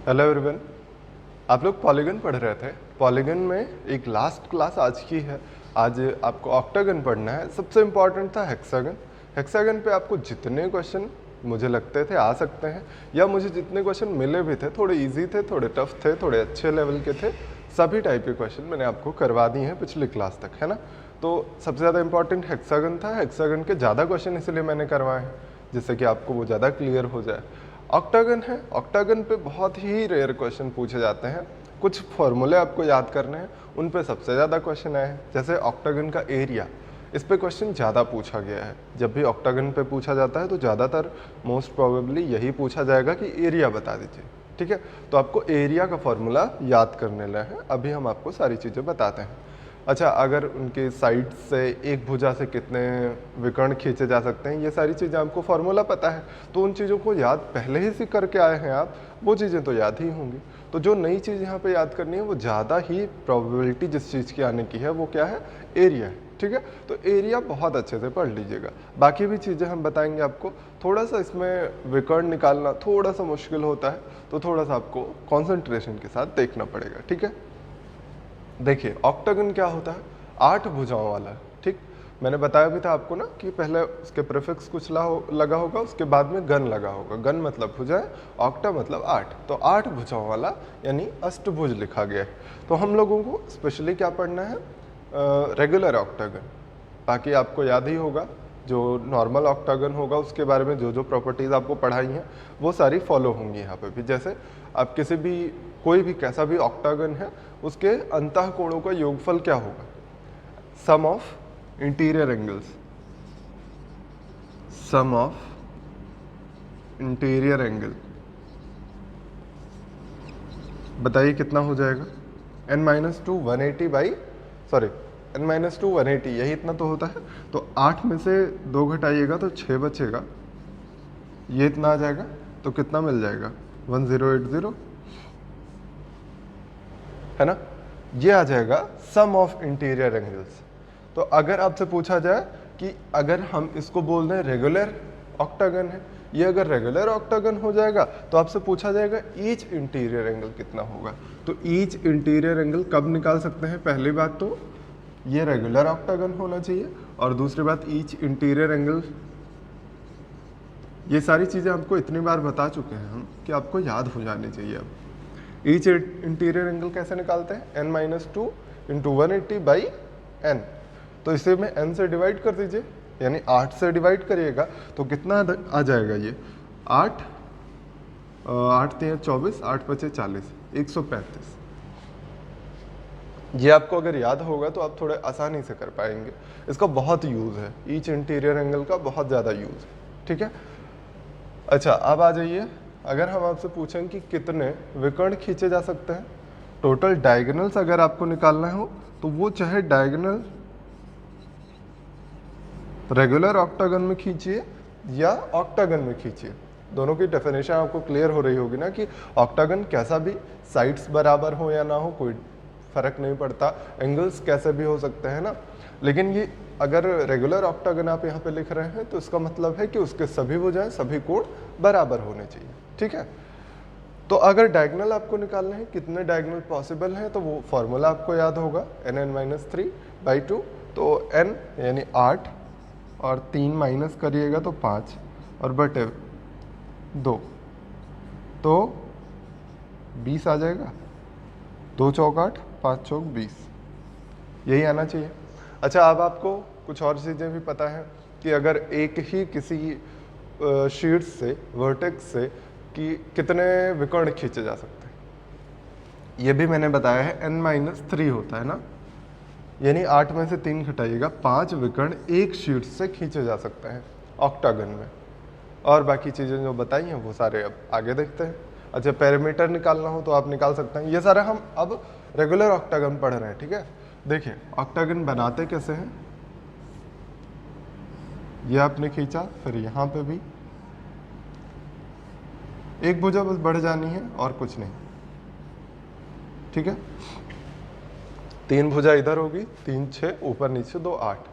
Hello everyone. आप लोग polygon पढ़ रहे थे। पॉलीगन में एक लास्ट क्लास आज की है। आज आपको ऑक्टागन पढ़ना है। सबसे इम्पॉर्टेंट था हेक्सागन। हेक्सागन पे आपको जितने क्वेश्चन मुझे लगते थे आ सकते हैं, या मुझे जितने क्वेश्चन मिले भी थे, थोड़े इजी थे, थोड़े टफ थे, थोड़े अच्छे लेवल के थे, सभी टाइप के क्वेश्चन मैंने आपको करवा दिए हैं पिछली क्लास तक, है ना। तो सबसे ज़्यादा इंपॉर्टेंट हेक्सागन था। हेक्सागन के ज़्यादा क्वेश्चन इसलिए मैंने करवाए हैं जिससे कि आपको वो ज़्यादा क्लियर हो जाए। ऑक्टागन है, ऑक्टागन पे बहुत ही रेयर क्वेश्चन पूछे जाते हैं। कुछ फॉर्मूले आपको याद करने हैं, उन पे सबसे ज़्यादा क्वेश्चन आए हैं। जैसे ऑक्टागन का एरिया, इस पे क्वेश्चन ज़्यादा पूछा गया है। जब भी ऑक्टागन पे पूछा जाता है तो ज़्यादातर मोस्ट प्रोबेबली यही पूछा जाएगा कि एरिया बता दीजिए, ठीक है। तो आपको एरिया का फॉर्मूला याद करने लगे हैं, अभी हम आपको सारी चीज़ें बताते हैं। अच्छा, अगर उनके साइड से एक भुजा से कितने विकर्ण खींचे जा सकते हैं, ये सारी चीज़ें आपको फॉर्मूला पता है, तो उन चीज़ों को याद पहले ही से करके आए हैं आप, वो चीज़ें तो याद ही होंगी। तो जो नई चीज़ यहाँ पे याद करनी है, वो ज़्यादा ही प्रोबेबिलिटी जिस चीज़ की आने की है वो क्या है, एरिया है, ठीक है। तो एरिया बहुत अच्छे से पढ़ लीजिएगा। बाकी भी चीज़ें हम बताएंगे आपको। थोड़ा सा इसमें विकर्ण निकालना थोड़ा सा मुश्किल होता है, तो थोड़ा सा आपको कॉन्सेंट्रेशन के साथ देखना पड़ेगा, ठीक है। देखिए, ऑक्टागन क्या होता है, 8 भुजाओं वाला, ठीक। मैंने बताया भी था आपको ना कि पहले उसके प्रीफिक्स कुछ लगा होगा, उसके बाद में गन लगा होगा। गन मतलब भुजाएं, ऑक्टा मतलब 8, तो 8 भुजाओं वाला यानी अष्टभुज लिखा गया है। तो हम लोगों को स्पेशली क्या पढ़ना है, रेगुलर ऑक्टागन। बाकी आपको याद ही होगा, जो नॉर्मल ऑक्टागन होगा उसके बारे में जो जो प्रॉपर्टीज़ आपको पढ़ाई हैं वो सारी फॉलो होंगी यहाँ पे भी। जैसे आप किसी भी कोई भी कैसा भी ऑक्टागन है, उसके अंतःकोणों का योगफल क्या होगा, sum of interior angles, sum of interior angle. बताइए कितना हो जाएगा, n-2 180 बाई n-2 180, यही इतना तो होता है। तो 8 में से 2 घटाइएगा तो 6 बचेगा, ये इतना आ जाएगा। तो कितना मिल जाएगा, 1080, है ना। ये आ जाएगा सम ऑफ इंटीरियर एंगल्स। तो अगर आपसे पूछा जाए कि अगर हम इसको बोल दें रेगुलर ऑक्टागन है, ये अगर रेगुलर ऑक्टागन हो जाएगा तो आपसे पूछा जाएगा ईच इंटीरियर एंगल कितना होगा। तो ईच इंटीरियर एंगल कब निकाल सकते हैं, पहली बात तो ये रेगुलर ऑक्टागन होना चाहिए, और दूसरी बात ईच इंटीरियर एंगल। ये सारी चीज़ें आपको इतनी बार बता चुके हैं हम कि आपको याद हो जानी चाहिए। अब ईच इंटीरियर एंगल कैसे निकालते हैं, n-2 इंटू 180 बाई n। तो इसे में n से डिवाइड कर दीजिए, यानी 8 से डिवाइड करिएगा तो कितना आ जाएगा, ये 8 8 3 24, 8 5 40, 135। ये आपको अगर याद होगा तो आप थोड़े आसानी से कर पाएंगे। इसका बहुत यूज़ है, ईच इंटीरियर एंगल का बहुत ज़्यादा यूज़ है, ठीक है। अच्छा, अब आ जाइए, अगर हम आपसे पूछें कि कितने विकर्ण खींचे जा सकते हैं, टोटल डायगोनल्स अगर आपको निकालना हो तो वो चाहे डायगोनल रेगुलर ऑक्टागन में खींचिए या ऑक्टागन में खींचिए, दोनों की डेफिनेशन आपको क्लियर हो रही होगी ना कि ऑक्टागन कैसा भी, साइड्स बराबर हो या ना हो कोई फर्क नहीं पड़ता, एंगल्स कैसे भी हो सकते हैं ना। लेकिन ये अगर रेगुलर ऑक्टागन आप यहाँ पे लिख रहे हैं तो इसका मतलब है कि उसके सभी भुजाएं, सभी कोण बराबर होने चाहिए, ठीक है। तो अगर डायगोनल आपको निकालने हैं, कितने डायगोनल पॉसिबल हैं, तो वो फॉर्मूला आपको याद होगा, n-3/2। तो n यानी 8 और 3 माइनस करिएगा तो 5 और बटे 2, तो 20 आ जाएगा। 2 चौक 8, 5 चौक 20, यही आना चाहिए। अच्छा, अब आपको कुछ और चीज़ें भी पता है कि अगर एक ही किसी शीट से, वर्टेक्स से कि कितने विकर्ण खींचे जा सकते हैं, ये भी मैंने बताया है, n-3 होता है ना, यानी 8 में से 3 घटाइएगा, 5 विकर्ण एक शीट से खींचे जा सकते हैं ऑक्टागन में। और बाकी चीज़ें जो बताई हैं वो सारे अब आगे देखते हैं। अच्छा, पैरामीटर निकालना हो तो आप निकाल सकते हैं। ये सारा हम अब रेगुलर ऑक्टागन पढ़ रहे हैं, ठीक है। देखिए, ऑक्टागन बनाते कैसे हैं, ये आपने खींचा, फिर यहाँ पे भी एक भुजा बस बढ़ जानी है और कुछ नहीं, ठीक है। 3 भुजा इधर होगी, 3 6, ऊपर नीचे 2 8,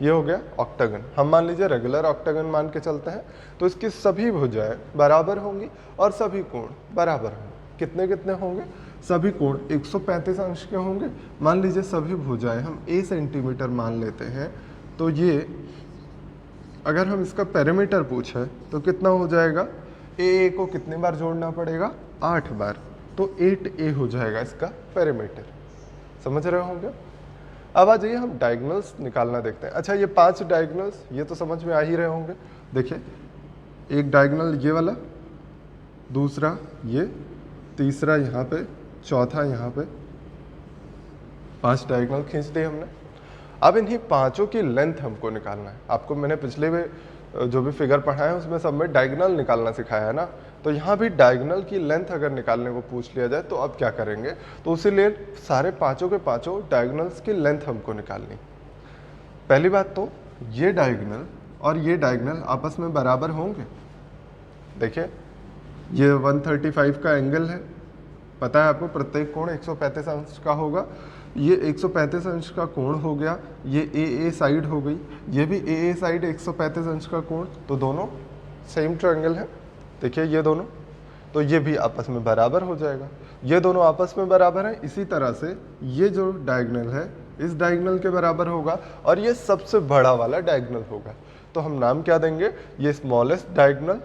ये हो गया ऑक्टागन। हम मान लीजिए रेगुलर ऑक्टागन मान के चलते हैं, तो इसकी सभी भुजाएं बराबर होंगी और सभी कोण बराबर होंगे, कितने कितने होंगे, सभी कोण 135 अंश के होंगे। मान लीजिए सभी भुजाएं हम a सेंटीमीटर मान लेते हैं, तो ये अगर हम इसका पेरीमीटर पूछे तो कितना हो जाएगा, ए को कितने बार जोड़ना पड़ेगा, 8 बार, तो 8a हो जाएगा इसका पेरीमीटर। समझ रहे होंगे। अब आ जाइए हम डायगोनल्स निकालना देखते हैं। अच्छा, ये 5 डायगोनल्स ये तो समझ में आ ही रहे होंगे। देखिए, एक डायगोनल ये वाला, दूसरा ये, तीसरा यहाँ पे, चौथा यहाँ पे, 5 डायगोनल खींच दिए हमने। अब इन्हीं पांचों की लेंथ हमको निकालना है। आपको मैंने पिछले में जो भी फिगर पढ़ाया है उसमें सब में डायगोनल निकालना सिखाया है ना, तो यहाँ भी डायगोनल की लेंथ अगर निकालने को पूछ लिया जाए तो अब क्या करेंगे, तो उसी लिए सारे पांचों के पांचों डायगोनल्स की लेंथ हमको निकालनी। पहली बात तो ये डायगोनल और ये डायगोनल आपस में बराबर होंगे। देखिए, ये 135 का एंगल है, पता है आपको प्रत्येक कोण 135 अंश का होगा। ये 135 अंश का कोण हो गया, ये ए साइड हो गई, ये भी ए साइड 135 अंश का कोण, तो दोनों सेम ट्रायंगल है। देखिए ये दोनों, तो ये भी आपस में बराबर हो जाएगा। ये दोनों आपस में बराबर हैं। इसी तरह से ये जो डायगोनल है इस डायगोनल के बराबर होगा और ये सबसे बड़ा वाला डायगोनल होगा। तो हम नाम क्या देंगे, ये स्मॉलेस्ट डायगोनल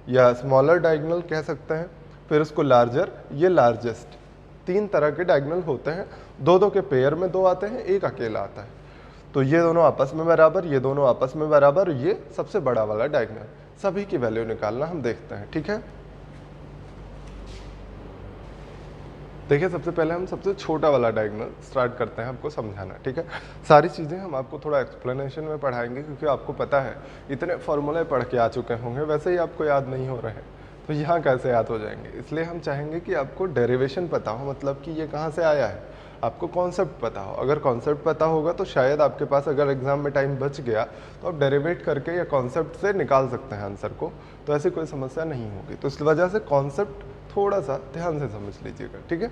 या स्मॉलर डायगोनल कह सकते हैं, फिर उसको लार्जर, ये लार्जेस्ट। 3 तरह के डायगोनल होते हैं, दो के पेयर में 2 आते हैं, एक अकेला आता है। तो ये दोनों आपस में बराबर, ये दोनों आपस में बराबर, ये सबसे बड़ा वाला डायगोनल। सभी की वैल्यू निकालना हम देखते हैं, ठीक है। देखिए, सबसे पहले हम सबसे छोटा वाला डायगोनल स्टार्ट करते हैं आपको समझाना, ठीक है। सारी चीज़ें हम आपको थोड़ा एक्सप्लेनेशन में पढ़ाएंगे, क्योंकि आपको पता है इतने फॉर्मूले पढ़ के आ चुके होंगे, वैसे ही आपको याद नहीं हो रहे हैं, तो यहाँ कैसे याद हो जाएंगे। इसलिए हम चाहेंगे कि आपको डेरिवेशन पता हो, मतलब कि ये कहाँ से आया है, आपको कॉन्सेप्ट पता हो। अगर कॉन्सेप्ट पता होगा तो शायद आपके पास अगर एग्जाम में टाइम बच गया तो आप डेरिवेट करके या कॉन्सेप्ट से निकाल सकते हैं आंसर को, तो ऐसी कोई समस्या नहीं होगी। तो इस वजह से कॉन्सेप्ट थोड़ा सा ध्यान से समझ लीजिएगा, ठीक है।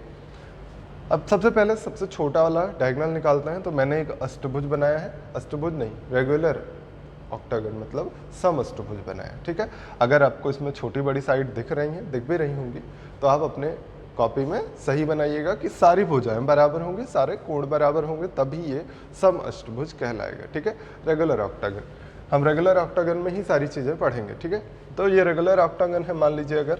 अब सबसे पहले सबसे छोटा वाला डायगोनल निकालते हैं। तो मैंने एक अष्टभुज बनाया है, अष्टभुज नहीं, रेगुलर ऑक्टागन, मतलब समअष्टभुज बनाया है, ठीक है। अगर आपको इसमें छोटी बड़ी साइड दिख रही हैं, दिख भी रही होंगी, तो आप अपने कॉपी में सही बनाइएगा कि सारी भुजाएं बराबर होंगी, सारे कोण बराबर होंगे, तभी ये समअष्टभुज कहलाएगा, ठीक है। रेगुलर ऑक्टागन, हम रेगुलर ऑक्टागन में ही सारी चीज़ें पढ़ेंगे, ठीक है। तो ये रेगुलर ऑक्टागन है मान लीजिए अगर,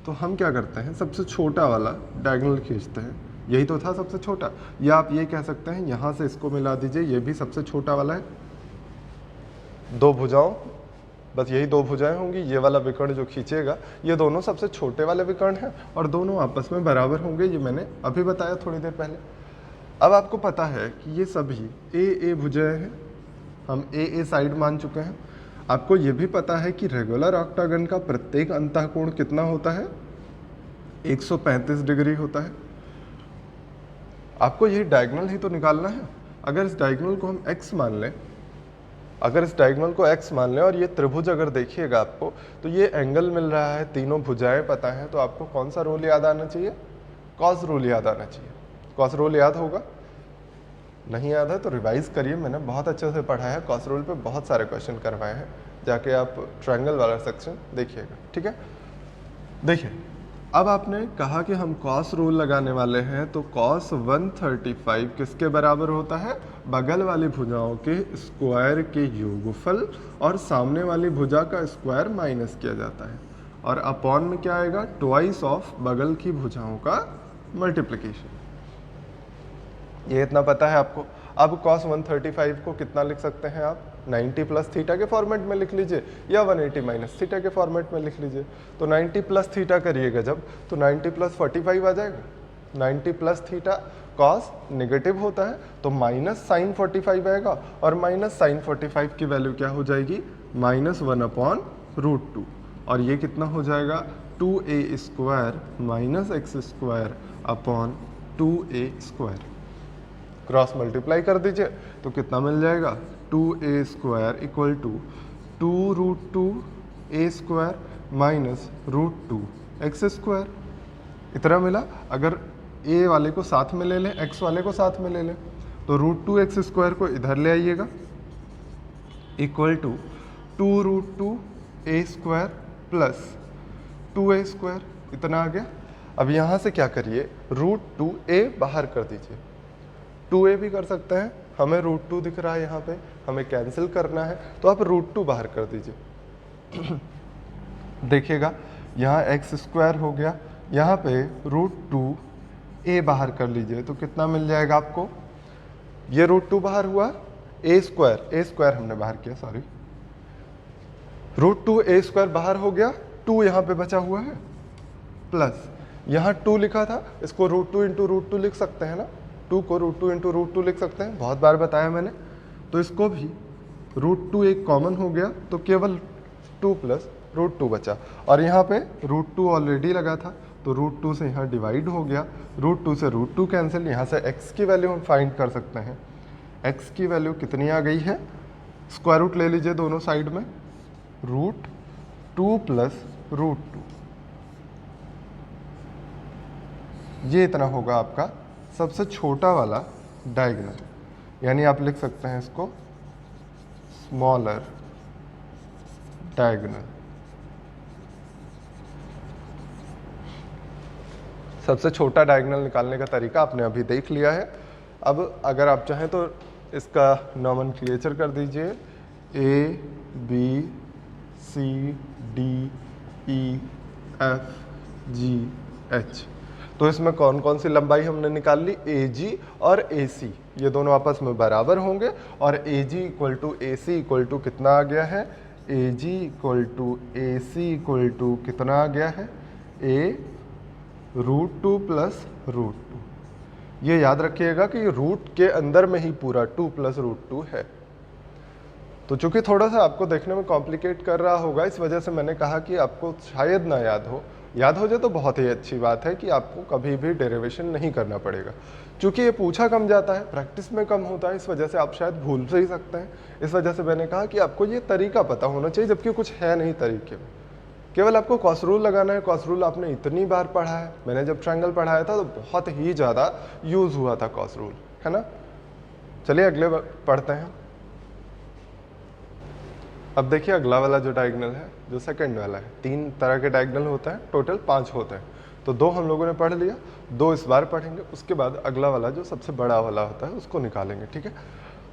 तो हम क्या करते हैं, सबसे छोटा वाला डायगोनल खींचते हैं। यही तो था सबसे छोटा, या आप ये कह सकते हैं यहाँ से इसको मिला दीजिए, ये भी सबसे छोटा वाला है। 2 भुजाओं, बस यही 2 भुजाएं होंगी, ये वाला विकर्ण जो खींचेगा ये दोनों सबसे छोटे वाले विकर्ण हैं और दोनों आपस में बराबर होंगे, ये मैंने अभी बताया थोड़ी देर पहले। अब आपको पता है कि ये सभी ए भुजाएं हैं, हम ए साइड मान चुके हैं। आपको ये भी पता है कि रेगुलर ऑक्टागन का प्रत्येक अंतःकोण कितना होता है, 135 डिग्री होता है। आपको यही डायगोनल ही तो निकालना है। अगर इस डायगोनल को हम x मान लें, अगर इस डायगोनल को x मान लें और ये त्रिभुज अगर देखिएगा आपको, तो ये एंगल मिल रहा है, तीनों भुजाएं पता है, तो आपको कौन सा रूल याद आना चाहिए, कॉस रूल याद आना चाहिए। कॉस रूल याद होगा, नहीं याद है तो रिवाइज करिए, मैंने बहुत अच्छे से पढ़ा है, कॉस रूल पे बहुत सारे क्वेश्चन करवाए हैं, जाके आप ट्रायंगल वाला सेक्शन देखिएगा, ठीक है। देखिए, अब आपने कहा कि हम कॉस रूल लगाने वाले हैं, तो कॉस 135 किसके बराबर होता है, बगल वाली भुजाओं के स्क्वायर के योगफल और सामने वाली भुजा का स्क्वायर माइनस किया जाता है, और अपॉन में क्या आएगा, ट्वाइस ऑफ बगल की भुजाओं का मल्टीप्लिकेशन। ये इतना पता है आपको। अब कॉस 135 को कितना लिख सकते हैं आप, 90 प्लस थीटा के फॉर्मेट में लिख लीजिए या 180 माइनस थीटा के फॉर्मेट में लिख लीजिए। तो 90 प्लस थीटा करिएगा जब, तो 90 प्लस 45 आ जाएगा। 90 प्लस थीटा कॉस नेगेटिव होता है तो माइनस साइन 45 आएगा, और माइनस साइन 45 की वैल्यू क्या हो जाएगी, -1/√2, और ये कितना हो जाएगा, 2a square minus x square upon 2a स्क्वायर। क्रॉस मल्टीप्लाई कर दीजिए तो कितना मिल जाएगा, 2a square equal to 2√2a square minus √2 x square, इतना मिला। अगर a वाले को साथ में ले लें, x वाले को साथ में ले लें, तो √2x स्क्वायर को इधर ले आइएगा, equal to 2√2a square plus 2a square, इतना आ गया। अब यहाँ से क्या करिए, √2a बाहर कर दीजिए। 2a भी कर सकते हैं, हमें √2 दिख रहा है यहाँ पे, हमें कैंसिल करना है तो आप √2 बाहर कर दीजिए। देखिएगा यहाँ x² हो गया, यहाँ पे √2a बाहर कर लीजिए तो कितना मिल जाएगा आपको, ये √2 बाहर हुआ, a² हमने बाहर किया, सॉरी, √2a² बाहर हो गया, 2 यहाँ पे बचा हुआ है, प्लस यहाँ 2 लिखा था, इसको √2 इंटू √2 लिख सकते हैं ना, 2 को √2 इंटू √2 लिख सकते हैं, बहुत बार बताया मैंने। तो इसको भी √2 एक कॉमन हो गया तो केवल 2 प्लस √2 बचा, और यहाँ पे √2 ऑलरेडी लगा था तो √2 से यहाँ डिवाइड हो गया, √2 से √2 कैंसिल, यहाँ से x की वैल्यू हम फाइंड कर सकते हैं। x की वैल्यू कितनी आ गई है, स्क्वायर रूट ले लीजिए दोनों साइड में, √2 प्लस √2, ये इतना होगा आपका सबसे छोटा वाला डायगोनल, यानी आप लिख सकते हैं इसको स्मॉलर डायगोनल। सबसे छोटा डायगोनल निकालने का तरीका आपने अभी देख लिया है। अब अगर आप चाहें तो इसका नॉमेनक्लेचर कर दीजिए, A B C D E F G H। तो इसमें कौन कौन सी लंबाई हमने निकाल ली, AG और AC, ये दोनों आपस में बराबर होंगे, और AG equal to AC equal to कितना आ गया है, AG equal to AC equal to कितना आ गया है, A √2 प्लस √2। ये याद रखिएगा कि रूट के अंदर में ही पूरा 2 प्लस √2 है। तो चूंकि थोड़ा सा आपको देखने में कॉम्प्लिकेट कर रहा होगा, इस वजह से मैंने कहा कि आपको शायद ना याद हो जाए तो बहुत ही अच्छी बात है कि आपको कभी भी डेरिवेशन नहीं करना पड़ेगा। चूंकि ये पूछा कम जाता है, प्रैक्टिस में कम होता है, इस वजह से आप शायद भूल से ही सकते हैं। इस वजह से मैंने कहा कि आपको ये तरीका पता होना चाहिए, जबकि कुछ है नहीं तरीके में, केवल आपको कॉस रूल लगाना है। कॉस रूल आपने इतनी बार पढ़ा है, मैंने जब ट्रायंगल पढ़ाया था तो बहुत ही ज़्यादा यूज़ हुआ था कॉस रूल, है ना। चलिए अगले पढ़ते हैं। अब देखिए अगला वाला जो डायगोनल है, जो सेकंड वाला है, 3 तरह के डायगोनल होता है, टोटल 5 होते हैं। तो 2 हम लोगों ने पढ़ लिया, 2 इस बार पढ़ेंगे, उसके बाद अगला वाला जो सबसे बड़ा वाला होता है उसको निकालेंगे, ठीक है।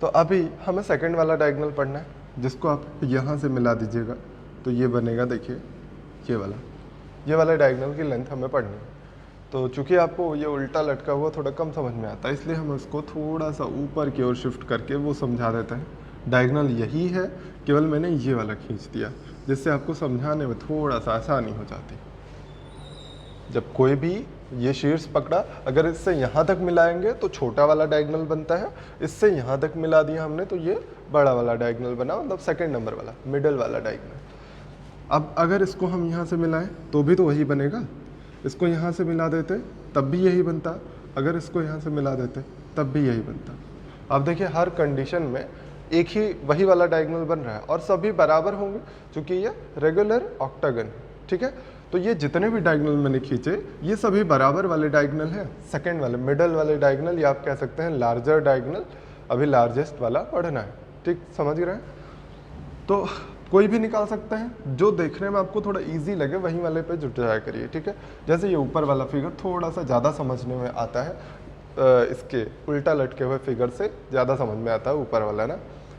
तो अभी हमें सेकंड वाला डायगोनल पढ़ना है, जिसको आप यहाँ से मिला दीजिएगा तो ये बनेगा, देखिए ये वाला डायगोनल की लेंथ हमें पढ़नी है। तो चूंकि आपको ये उल्टा लटका हुआ थोड़ा कम समझ में आता है, इसलिए हम उसको थोड़ा सा ऊपर की ओर शिफ्ट करके वो समझा देते हैं। डायगोनल यही है, केवल मैंने ये वाला खींच दिया, जिससे आपको समझाने में थोड़ा सा आसानी हो जाती। जब कोई भी ये शीर्ष पकड़ा, अगर इससे यहाँ तक मिलाएंगे तो छोटा वाला डायगोनल बनता है, इससे यहाँ तक मिला दिया हमने तो ये बड़ा वाला डायगोनल बना, मतलब सेकंड नंबर वाला, मिडल वाला डायगोनल। अब अगर इसको हम यहाँ से मिलाएं तो भी तो वही बनेगा, इसको यहाँ से मिला देते तब भी यही बनता, अगर इसको यहाँ से मिला देते तब भी यही बनता। अब देखिए हर कंडीशन में एक ही वही वाला डायगोनल बन रहा है और सभी बराबर होंगे, क्योंकि ये रेगुलर ऑक्टागन, ठीक है। तो ये जितने भी डायगोनल मैंने खींचे ये सभी बराबर वाले डायगोनल हैं। सेकंड वाले मिडल वाले डायगोनल, या आप कह सकते हैं लार्जर डायगोनल, अभी लार्जेस्ट वाला पढ़ना है, ठीक, समझ रहे हैं। तो कोई भी निकाल सकते हैं, जो देखने में आपको थोड़ा इजी लगे वही वाले पे जुट जाया करिए, ठीक है। जैसे ये ऊपर वाला फिगर थोड़ा सा ज़्यादा समझने में आता है, इसके उल्टा लटके हुए फिगर से ज़्यादा समझ में आता है ऊपर वाला ना,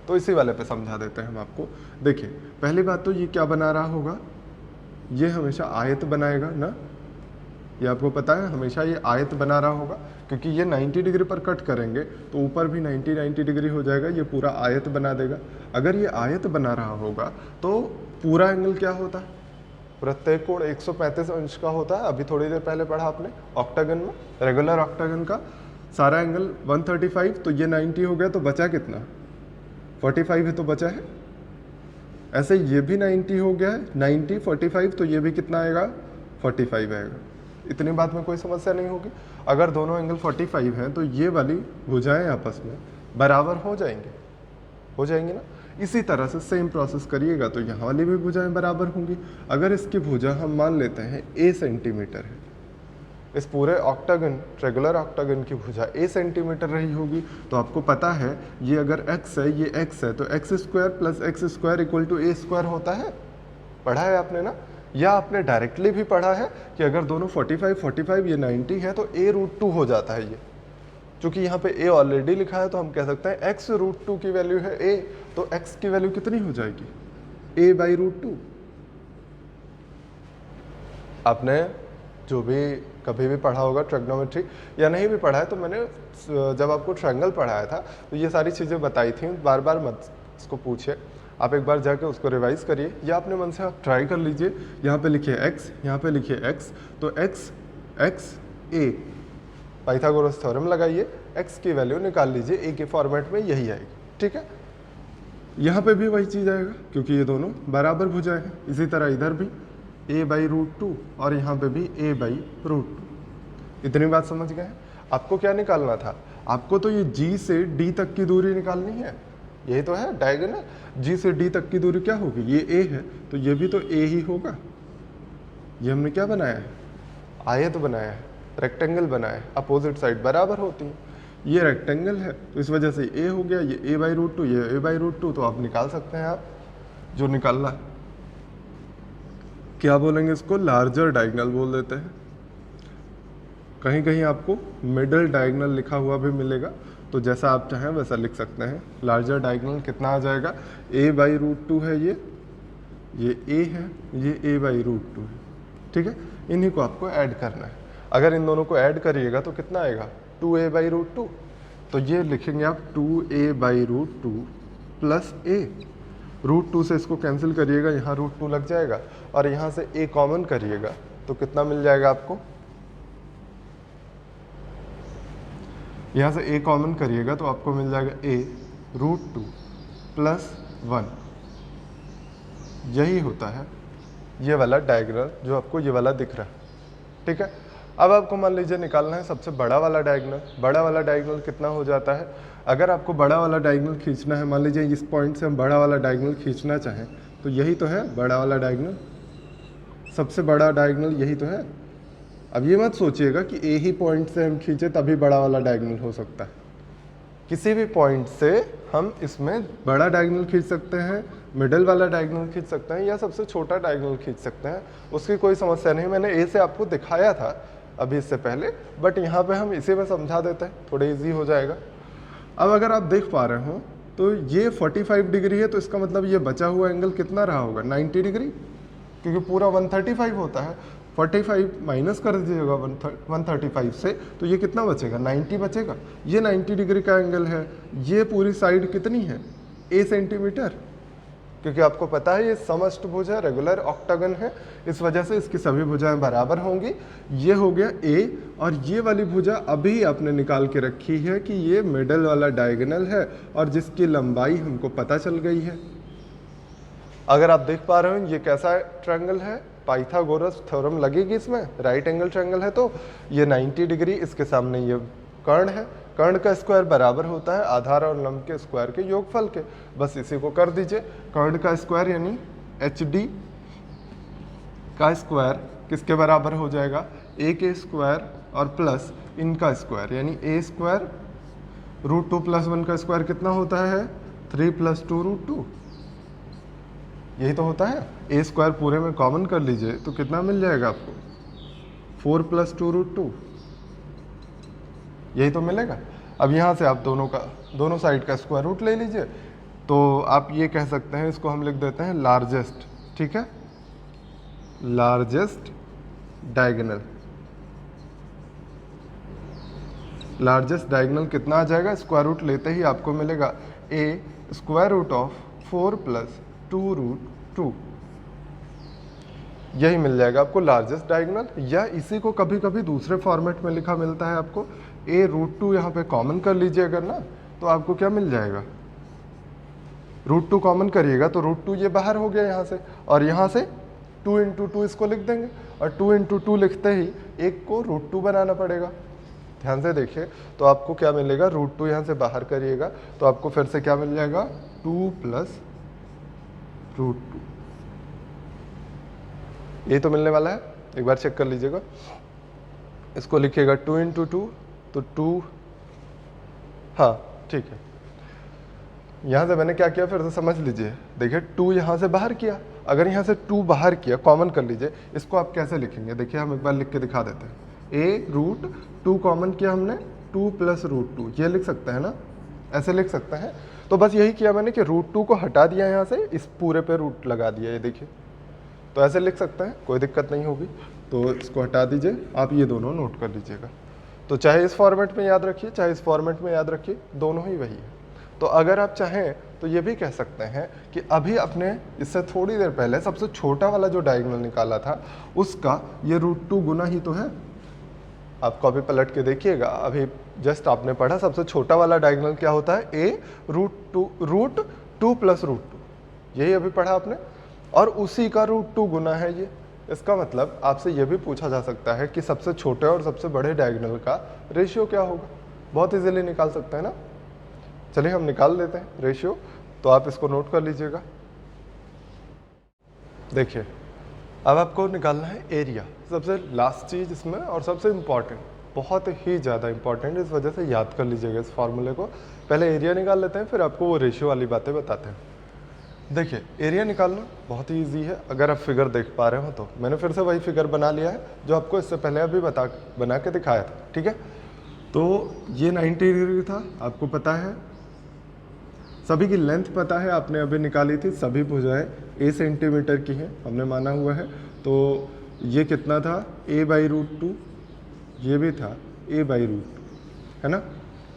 तो इसी वाले पे समझा देते हैं हम आपको। देखिए पहली बात तो ये क्या बना रहा होगा, ये हमेशा आयत बनाएगा ना, ये आपको पता है हमेशा ये आयत बना रहा होगा, क्योंकि ये 90 डिग्री पर कट करेंगे तो ऊपर भी 90 डिग्री हो जाएगा, ये पूरा आयत बना देगा। अगर ये आयत बना रहा होगा तो पूरा एंगल क्या होता है, प्रत्येक कोण 135 अंश का होता है। अभी थोड़ी देर पहले पढ़ा आपने ऑक्टागन में, रेगुलर ऑक्टागन का सारा एंगल 135, तो ये 90 हो गया, तो बचा कितना, 45 है, तो बचा है। ऐसे ये भी 90 हो गया है, 90 45, तो ये भी कितना आएगा, 45 आएगा। इतनी बात में कोई समस्या नहीं होगी। अगर दोनों एंगल 45 हैं तो ये वाली भुजाएं आपस में बराबर हो जाएंगी ना। इसी तरह से सेम प्रोसेस करिएगा तो यहाँ वाली भी भुजाएं बराबर होंगी। अगर इसकी भुजा हम मान लेते हैं a सेंटीमीटर है, इस पूरे ऑक्टागन, रेगुलर ऑक्टागन की भुजा a सेंटीमीटर रही होगी, तो आपको पता है ये अगर x है, ये x है, तो x² + x² = a² होता है, पढ़ा है आपने ना। या आपने डायरेक्टली भी पढ़ा है कि अगर दोनों 45 45 ये 90 है तो a√2 हो जाता है ये। चूंकि यहाँ पे a ऑलरेडी लिखा है तो हम कह सकते हैं x√2 की वैल्यू है a, तो x की वैल्यू कितनी हो जाएगी, a/√2। आपने जो भी कभी भी पढ़ा होगा ट्रिग्नोमेट्री, या नहीं भी पढ़ा है तो मैंने जब आपको ट्रायंगल पढ़ाया था तो ये सारी चीज़ें बताई थी, बार बार मत इसको पूछिए, आप एक बार जाके उसको रिवाइज करिए या अपने मन से आप ट्राई कर लीजिए। यहाँ पे लिखिए x, यहाँ पे लिखिए x, तो x a, पाइथागोरस थ्योरम लगाइए, x की वैल्यू निकाल लीजिए, a के फॉर्मेट में यही आएगी, ठीक है। यहाँ पे भी वही चीज़ आएगा क्योंकि ये दोनों बराबर भुजाएं हैं। इसी तरह इधर भी a/√2 और यहाँ पे भी a/√2। इतनी बात समझ गए हैं। आपको क्या निकालना था, आपको तो ये G से D तक की दूरी निकालनी है, यही तो है डायगोनल। G से D तक की दूरी क्या होगी, ये a है तो ये भी तो a ही होगा। ये हमने क्या बनाया है, आयत बनाया है, रेक्टेंगल बनाया है, अपोजिट साइड बराबर होती है। ये रेक्टेंगल है तो इस वजह से a हो गया, ये a/√2, ये a/√2, तो आप निकाल सकते हैं आप जो निकालना है। क्या बोलेंगे इसको, लार्जर डायगोनल बोल देते हैं। कहीं कहीं आपको मिडल डायगोनल लिखा हुआ भी मिलेगा, तो जैसा आप चाहें वैसा लिख सकते हैं। लार्जर डायगोनल कितना आ जाएगा, a/√2 है ये a है, ये a/√2 है, ठीक है। इन्हीं को आपको ऐड करना है। अगर इन दोनों को ऐड करिएगा तो कितना आएगा, 2a/√2। तो ये लिखेंगे आप 2a/√2 प्लस a। √2 से इसको कैंसिल करिएगा, यहाँ √2 लग जाएगा, और यहाँ से a कॉमन करिएगा तो कितना मिल जाएगा आपको, यहाँ से a कॉमन करिएगा तो आपको मिल जाएगा a√2 प्लस 1। यही होता है ये वाला डायगोनल जो आपको ये वाला दिख रहा है, ठीक है। अब आपको मान लीजिए निकालना है सबसे बड़ा वाला डायगोनल। बड़ा वाला डायगोनल कितना हो जाता है, अगर आपको बड़ा वाला डायगोनल खींचना है, मान लीजिए इस पॉइंट से हम बड़ा वाला डायगोनल खींचना चाहें तो यही तो है बड़ा वाला डायगोनल, सबसे बड़ा डायगोनल यही तो है। अब ये मत सोचिएगा कि ए ही पॉइंट से हम खींचे तभी बड़ा वाला डायगोनल हो सकता है। किसी भी पॉइंट से हम इसमें बड़ा डायगोनल खींच सकते हैं, मिडिल वाला डायगोनल खींच सकते हैं, या सबसे छोटा डायगोनल खींच सकते हैं, उसकी कोई समस्या नहीं। मैंने ए से आपको दिखाया था अभी इससे पहले, बट यहाँ पे हम इसी में समझा देते हैं, थोड़ा इजी हो जाएगा। अब अगर आप देख पा रहे हो तो ये 45 डिग्री है, तो इसका मतलब ये बचा हुआ एंगल कितना रहा होगा, 90 डिग्री, क्योंकि पूरा 135 होता है। 45 माइनस कर दीजिएगा 135 से, तो ये कितना बचेगा, 90 बचेगा। ये 90 डिग्री का एंगल है। ये पूरी साइड कितनी है, a सेंटीमीटर, क्योंकि आपको पता है ये समअष्टभुज है, रेगुलर ऑक्टागन है, इस वजह से इसकी सभी भुजाएं बराबर होंगी। ये हो गया a, और ये वाली भुजा अभी आपने निकाल के रखी है कि ये मिडल वाला डायगोनल है, और जिसकी लंबाई हमको पता चल गई है। अगर आप देख पा रहे हो ये कैसा ट्रायंगल है, पाइथागोरस थ्योरम लगेगी इसमें, राइट एंगल ट्रायंगल है, तो ये 90 डिग्री, इसके सामने ये कर्ण है, कर्ण का स्क्वायर बराबर होता है आधार और लंब के स्क्वायर के योगफल के। बस इसी को कर दीजिए, कर्ण का स्क्वायर यानी HD का स्क्वायर किसके बराबर हो जाएगा, a के स्क्वायर और प्लस इनका स्क्वायर यानी a² √2 + 1 का स्क्वायर कितना होता है, 3 + 2 √2, यही तो होता है। a² पूरे में कॉमन कर लीजिए तो कितना मिल जाएगा आपको, 4 + 2 √2, यही तो मिलेगा। अब यहाँ से आप दोनों साइड का स्क्वायर रूट ले लीजिए, तो आप ये कह सकते हैं, इसको हम लिख देते हैं लार्जेस्ट, ठीक है, लार्जेस्ट डायगोनल। लार्जेस्ट डायगोनल कितना आ जाएगा, स्क्वायर रूट लेते ही आपको मिलेगा a² ऑफ 4 + 2 √2, यही मिल जाएगा आपको लार्जेस्ट डायगोनल। या इसी को कभी कभी दूसरे फॉर्मेट में लिखा मिलता है आपको, a√2 यहाँ पे कॉमन कर लीजिए अगर ना, तो आपको क्या मिल जाएगा, √2 कॉमन करिएगा तो √2 ये बाहर हो गया यहाँ से, और यहाँ से 2 × 2 इसको लिख देंगे, और 2 × 2 लिखते ही एक को √2 बनाना पड़ेगा। ध्यान से देखिए तो आपको क्या मिलेगा, √2 यहाँ से बाहर करिएगा तो आपको फिर से क्या मिल जाएगा, 2 + √2, ये तो मिलने वाला है। एक बार चेक कर लीजिएगा, इसको लिखिएगा 2 × 2 तो 2, हाँ ठीक है। यहाँ से मैंने क्या किया फिर से समझ लीजिए, देखिए 2 यहाँ से बाहर किया अगर यहाँ से 2 बाहर किया, कॉमन कर लीजिए, इसको आप कैसे लिखेंगे? देखिए हम एक बार लिख के दिखा देते हैं। ए रूट 2 कॉमन किया हमने, 2 प्लस रूट 2, ये लिख सकते हैं ना, ऐसे लिख सकते हैं। तो बस यही किया मैंने कि रूट 2 को हटा दिया यहाँ से, इस पूरे पे रूट लगा दिया, ये देखिए। तो ऐसे लिख सकते हैं, कोई दिक्कत नहीं होगी। तो इसको हटा दीजिए, आप ये दोनों नोट कर लीजिएगा। तो चाहे इस फॉर्मेट में याद रखिए, चाहे इस फॉर्मेट में याद रखिए, दोनों ही वही है। तो अगर आप चाहें तो ये भी कह सकते हैं कि अभी अपने इससे थोड़ी देर पहले सबसे छोटा वाला जो डायगोनल निकाला था, उसका ये रूट 2 गुना ही तो है। आप कॉपी पलट के देखिएगा, अभी जस्ट आपने पढ़ा सबसे छोटा वाला डायगोनल क्या होता है, ए रूट टू प्लस रूट 2, यही अभी पढ़ा आपने, और उसी का रूट 2 गुना है ये। इसका मतलब आपसे ये भी पूछा जा सकता है कि सबसे छोटे और सबसे बड़े डायगोनल का रेशियो क्या होगा। बहुत इजीली निकाल सकते हैं ना। चलिए हम निकाल लेते हैं रेशियो। तो आप इसको नोट कर लीजिएगा। देखिए अब आपको निकालना है एरिया, सबसे लास्ट चीज इसमें और सबसे इम्पॉर्टेंट, बहुत ही ज़्यादा इंपॉर्टेंट, इस वजह से याद कर लीजिएगा इस फॉर्मूले को। पहले एरिया निकाल लेते हैं, फिर आपको वो रेशियो वाली बातें बताते हैं। देखिए एरिया निकालना बहुत ही ईजी है, अगर आप फिगर देख पा रहे हो तो। मैंने फिर से वही फिगर बना लिया है जो आपको इससे पहले अभी बना के दिखाया था, ठीक है। तो ये 90 डिग्री था, आपको पता है। सभी की लेंथ पता है, आपने अभी निकाली थी। सभी भुजाएं ए सेंटीमीटर की हैं, हमने माना हुआ है। तो ये कितना था, a बाई रूट 2, ये भी था a बाई रूट 2, है ना,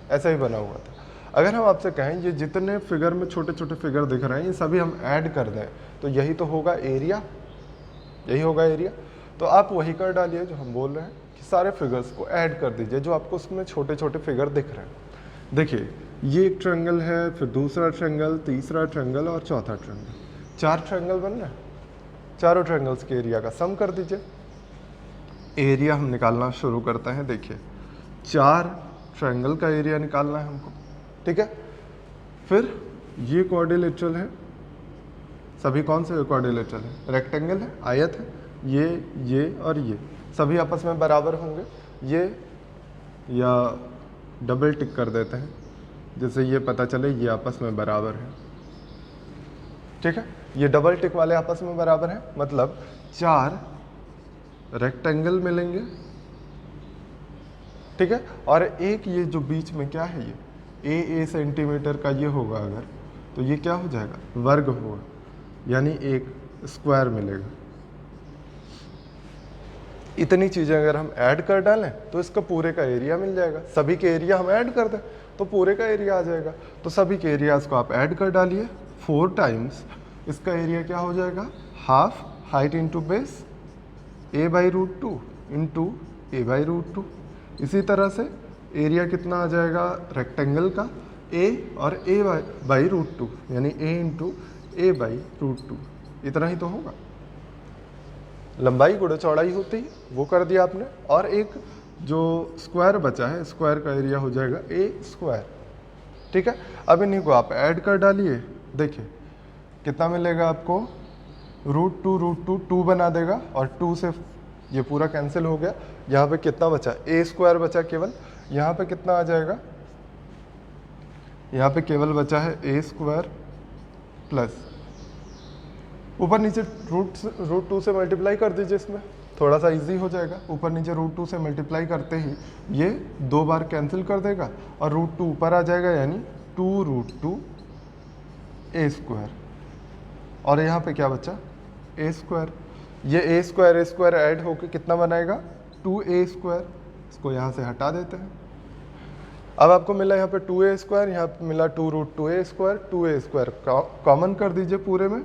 ऐसा ही बना हुआ था। अगर हम आपसे कहें ये जितने फिगर में छोटे छोटे फिगर दिख रहे हैं, ये सभी हम ऐड कर दें तो यही तो होगा एरिया, यही होगा एरिया। तो आप वही कर डालिए जो हम बोल रहे हैं कि सारे फिगर्स को ऐड कर दीजिए जो आपको उसमें छोटे छोटे फिगर दिख रहे हैं। देखिए ये एक ट्रायंगल है, फिर दूसरा ट्रायंगल, तीसरा ट्रायंगल और चौथा ट्रायंगल, 4 ट्रायंगल बन रहे हैं। चारों ट्रायंगल्स के एरिया का सम कर दीजिए। एरिया हम निकालना शुरू करते हैं। देखिए 4 ट्रायंगल का एरिया निकालना है हमको, ठीक है। फिर ये क्वाड्रिलेटरल है, सभी कौन से क्वाड्रिलेटरल है, रेक्टेंगल है, आयत है, ये और ये सभी आपस में बराबर होंगे। ये या डबल टिक कर देते हैं जिससे ये पता चले ये आपस में बराबर है, ठीक है। ये डबल टिक वाले आपस में बराबर हैं, मतलब 4 रेक्टेंगल मिलेंगे, ठीक है। और एक ये जो बीच में क्या है, ये ए सेंटीमीटर का ये होगा अगर, तो ये क्या हो जाएगा, वर्ग होगा, यानी एक स्क्वायर मिलेगा। इतनी चीज़ें अगर हम ऐड कर डालें तो इसका पूरे का एरिया मिल जाएगा। सभी के एरिया हम ऐड कर दें तो पूरे का एरिया आ जाएगा। तो सभी के एरियाज को आप ऐड कर डालिए, 4 टाइम्स इसका एरिया क्या हो जाएगा, half height into base, A by root 2 into A by root 2। इसी तरह से एरिया कितना आ जाएगा रेक्टेंगल का, ए और ए बाई रूट 2, यानी ए इंटू ए बाई रूट 2, इतना ही तो होगा। लंबाई गुणा चौड़ाई होती है, वो कर दिया आपने। और एक जो स्क्वायर बचा है, स्क्वायर का एरिया हो जाएगा ए स्क्वायर, ठीक है। अब इन्हीं को आप ऐड कर डालिए। देखिए कितना मिलेगा आपको, रूट टू 2 बना देगा, और 2 से ये पूरा कैंसिल हो गया। यहाँ पे कितना बचा, ए स्क्वायर बचा केवल। यहाँ पे कितना आ जाएगा, यहाँ पे केवल बचा है ए स्क्वायर प्लस ऊपर नीचे रूट 2 से मल्टीप्लाई कर दीजिए, इसमें थोड़ा सा इजी हो जाएगा। ऊपर नीचे रूट 2 से मल्टीप्लाई करते ही ये 2 बार कैंसिल कर देगा और रूट 2 ऊपर आ जाएगा, यानी 2 रूट 2 ए स्क्वायर। और यहाँ पे क्या बचा, ए स्क्वायर। ये ए स्क्वायर ऐड होकर कितना बनाएगा, 2a स्क्वायर। इसको यहाँ से हटा देते हैं। अब आपको मिला यहाँ पे 2a स्क्वायर, यहाँ पे मिला 2 root 2a square. 2a square common कर दीजिए पूरे में,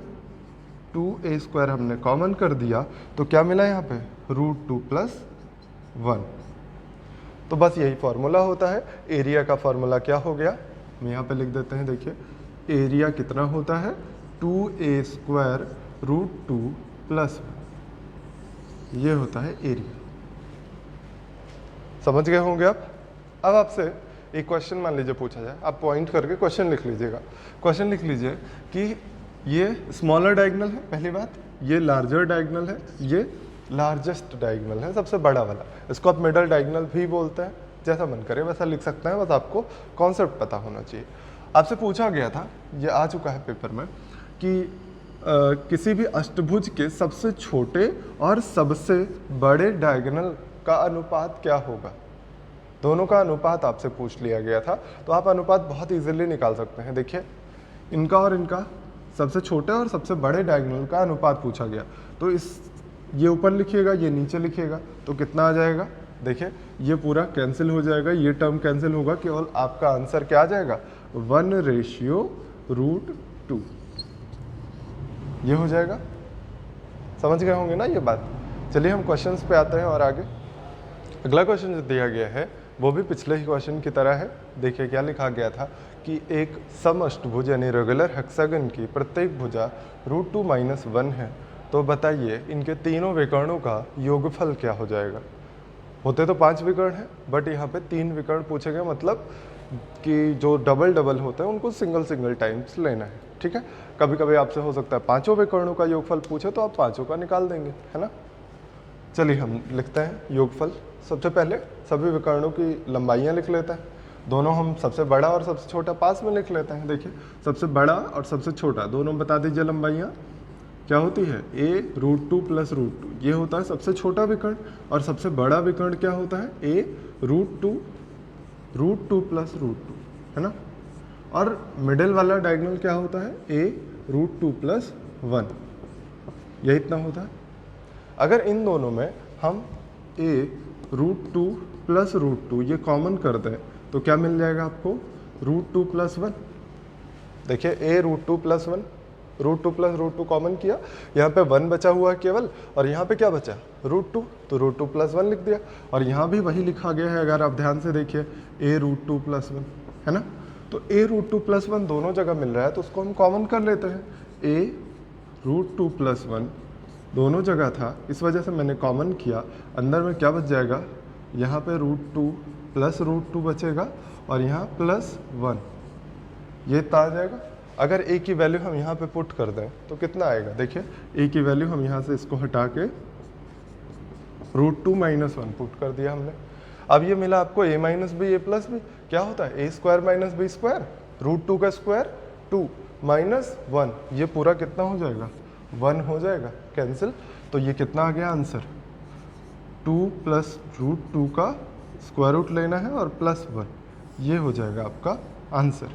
2a स्क्वायर हमने कॉमन कर दिया तो क्या मिला यहाँ पे, रूट 2 प्लस 1। तो बस यही फॉर्मूला होता है। एरिया का फॉर्मूला क्या हो गया, हम यहाँ पे लिख देते हैं। देखिए एरिया कितना होता है, 2a स्क्वायर रूट 2 प्लस 1, ये होता है एरिया। समझ गए होंगे आप। अब आपसे एक क्वेश्चन मान लीजिए पूछा जाए, आप पॉइंट करके क्वेश्चन लिख लीजिएगा। क्वेश्चन लिख लीजिए कि ये स्मॉलर डायगोनल है, पहली बात, ये लार्जर डायगोनल है, ये लार्जेस्ट डायगोनल है, सबसे बड़ा वाला। इसको आप मिडल डायगोनल भी बोलते हैं, जैसा मन करे वैसा लिख सकते हैं, बस आपको कॉन्सेप्ट पता होना चाहिए। आपसे पूछा गया था, ये आ चुका है पेपर में, कि किसी भी अष्टभुज के सबसे छोटे और सबसे बड़े डायगोनल का अनुपात क्या होगा। दोनों का अनुपात आपसे पूछ लिया गया था, तो आप अनुपात बहुत इजीली निकाल सकते हैं। देखिए, इनका और इनका सबसे छोटे और सबसे बड़े डायगोनल का अनुपात पूछा गया, तो ये ऊपर लिखिएगा, ये नीचे लिखिएगा, तो कितना आ जाएगा। देखिए, ये पूरा कैंसिल हो जाएगा, ये टर्म कैंसिल होगा, केवल आपका आंसर क्या आ जाएगा 1/√2। ये हो जाएगा। समझ गए होंगे ना ये बात। चलिए हम क्वेश्चंस पे आते हैं और आगे। अगला क्वेश्चन जो दिया गया है वो भी पिछले ही क्वेश्चन की तरह है। देखिए क्या लिखा गया था कि एक समअष्टभुज यानी रेगुलर हेक्सागन की प्रत्येक भुजा √2 - 1 है, तो बताइए इनके तीनों विकर्णों का योगफल क्या हो जाएगा। होते तो 5 विकर्ण हैं, बट यहाँ पे 3 विकर्ण पूछे गए, मतलब कि जो डबल डबल होते हैं उनको सिंगल सिंगल टाइम्स लेना है। ठीक है, कभी कभी आपसे हो सकता है 5 विकर्णों का योगफल पूछे तो आप 5 का निकाल देंगे, है ना। चलिए हम लिखते हैं योगफल। सबसे पहले सभी विकर्णों की लंबाइयाँ लिख लेते हैं। दोनों हम सबसे बड़ा और सबसे छोटा पास में लिख लेते हैं। देखिए, सबसे बड़ा और सबसे छोटा दोनों बता दीजिए लंबाइयाँ क्या होती है, a√2 + √2। ये होता है सबसे छोटा विकर्ण, और सबसे बड़ा विकर्ण क्या होता है a√2 √2 + √2, है ना। और मिडिल वाला डायगोनल क्या होता है a√2 + 1, ये इतना होता है। अगर इन दोनों में हम a√2 + √2 ये कॉमन कर दें तो क्या मिल जाएगा आपको √2 + 1। देखिए a√2 + 1, √2 + √2 कॉमन किया, यहाँ पे 1 बचा हुआ है केवल, और यहाँ पे क्या बचा √2, तो √2 + 1 लिख दिया। और यहाँ भी वही लिखा गया है, अगर आप ध्यान से देखिए a√2 + 1, है ना। तो a√2 + 1 दोनों जगह मिल रहा है, तो उसको हम कॉमन कर लेते हैं। a√2 + 1 दोनों जगह था, इस वजह से मैंने कॉमन किया। अंदर में क्या बच जाएगा, यहाँ पे √2 + √2 बचेगा, और यहाँ +1, ये इतना आ जाएगा। अगर a की वैल्यू हम यहाँ पे पुट कर दें तो कितना आएगा। देखिए a की वैल्यू हम यहाँ से इसको हटा के √2 - 1 पुट कर दिया हमने। अब ये मिला आपको a - b a + b, क्या होता है a² - b², √2 का स्क्वायर 2 - 1, ये पूरा कितना हो जाएगा 1 हो जाएगा, कैंसिल। तो ये कितना आ गया आंसर 2 + √2 का स्क्वायर रूट लेना है और +1, ये हो जाएगा आपका आंसर।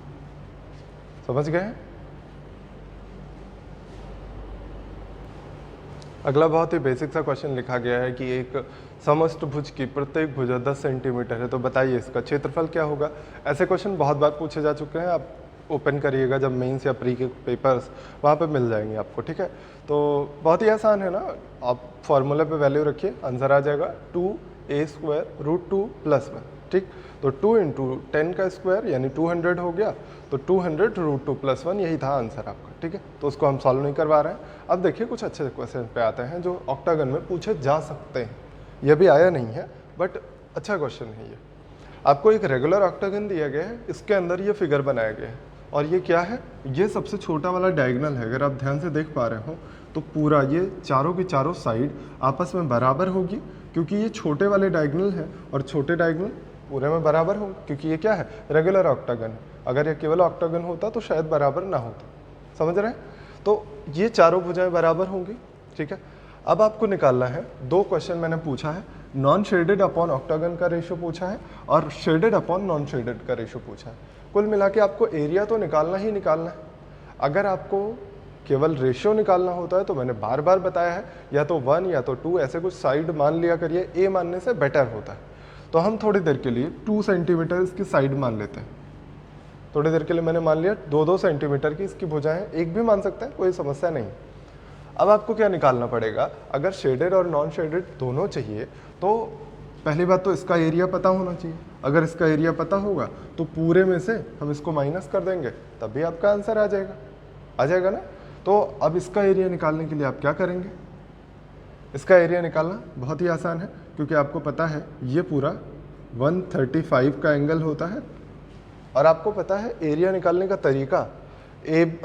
समझ गए हैं। अगला बहुत ही बेसिक सा क्वेश्चन लिखा गया है कि एक समअष्टभुज की प्रत्येक भुजा 10 सेंटीमीटर है, तो बताइए इसका क्षेत्रफल क्या होगा। ऐसे क्वेश्चन बहुत बार पूछे जा चुके हैं, आप ओपन करिएगा जब मेंस या प्री के पेपर्स, वहाँ पे मिल जाएंगे आपको। ठीक है, तो बहुत ही आसान है ना, आप फॉर्मूला पे वैल्यू रखिए, आंसर आ जाएगा 2a² √2 + 1। ठीक, तो 2 × 10 का स्क्वायर यानी 200 हो गया, तो 200 √2 + 1, यही था आंसर आपका। ठीक है, तो उसको हम सॉल्व नहीं करवा रहे हैं। अब देखिए कुछ अच्छे क्वेश्चन पे आते हैं जो ऑक्टागन में पूछे जा सकते हैं। ये भी आया नहीं है, बट अच्छा क्वेश्चन है ये। आपको एक रेगुलर ऑक्टागन दिया गया है, इसके अंदर ये फिगर बनाया गया है, और ये क्या है, ये सबसे छोटा वाला डायगोनल है। अगर आप ध्यान से देख पा रहे हो तो पूरा ये चारों की चारों साइड आपस में बराबर होगी, क्योंकि ये छोटे वाले डायगोनल है, और छोटे डायगोनल पूरे में बराबर होंगे, क्योंकि ये क्या है रेगुलर ऑक्टागन। अगर ये केवल ऑक्टागन होता तो शायद बराबर ना होता। समझ रहे हैं, तो ये चारों भुजाएं बराबर होंगी। ठीक है, अब आपको निकालना है, 2 क्वेश्चन मैंने पूछा है, नॉन शेडेड अपॉन ऑक्टागन का रेशो पूछा है और शेडेड अपॉन नॉन शेडेड का रेशो पूछा है। कुल मिला के आपको एरिया तो निकालना ही निकालना है। अगर आपको केवल रेशियो निकालना होता है तो मैंने बार बार बताया है, या तो 1 या तो 2 ऐसे कुछ साइड मान लिया करिए, a मानने से बेटर होता है। तो हम थोड़ी देर के लिए 2 सेंटीमीटर इसकी साइड मान लेते हैं। थोड़ी देर के लिए मैंने मान लिया 2-2 सेंटीमीटर की इसकी भुजाएं, एक भी मान सकते हैं, कोई समस्या नहीं। अब आपको क्या निकालना पड़ेगा, अगर शेडेड और नॉन शेडेड दोनों चाहिए तो पहली बात तो इसका एरिया पता होना चाहिए। अगर इसका एरिया पता होगा तो पूरे में से हम इसको माइनस कर देंगे, तभी आपका आंसर आ जाएगा ना। तो अब इसका एरिया निकालने के लिए आप क्या करेंगे, इसका एरिया निकालना बहुत ही आसान है, क्योंकि आपको पता है ये पूरा 135 का एंगल होता है, और आपको पता है एरिया निकालने का तरीका,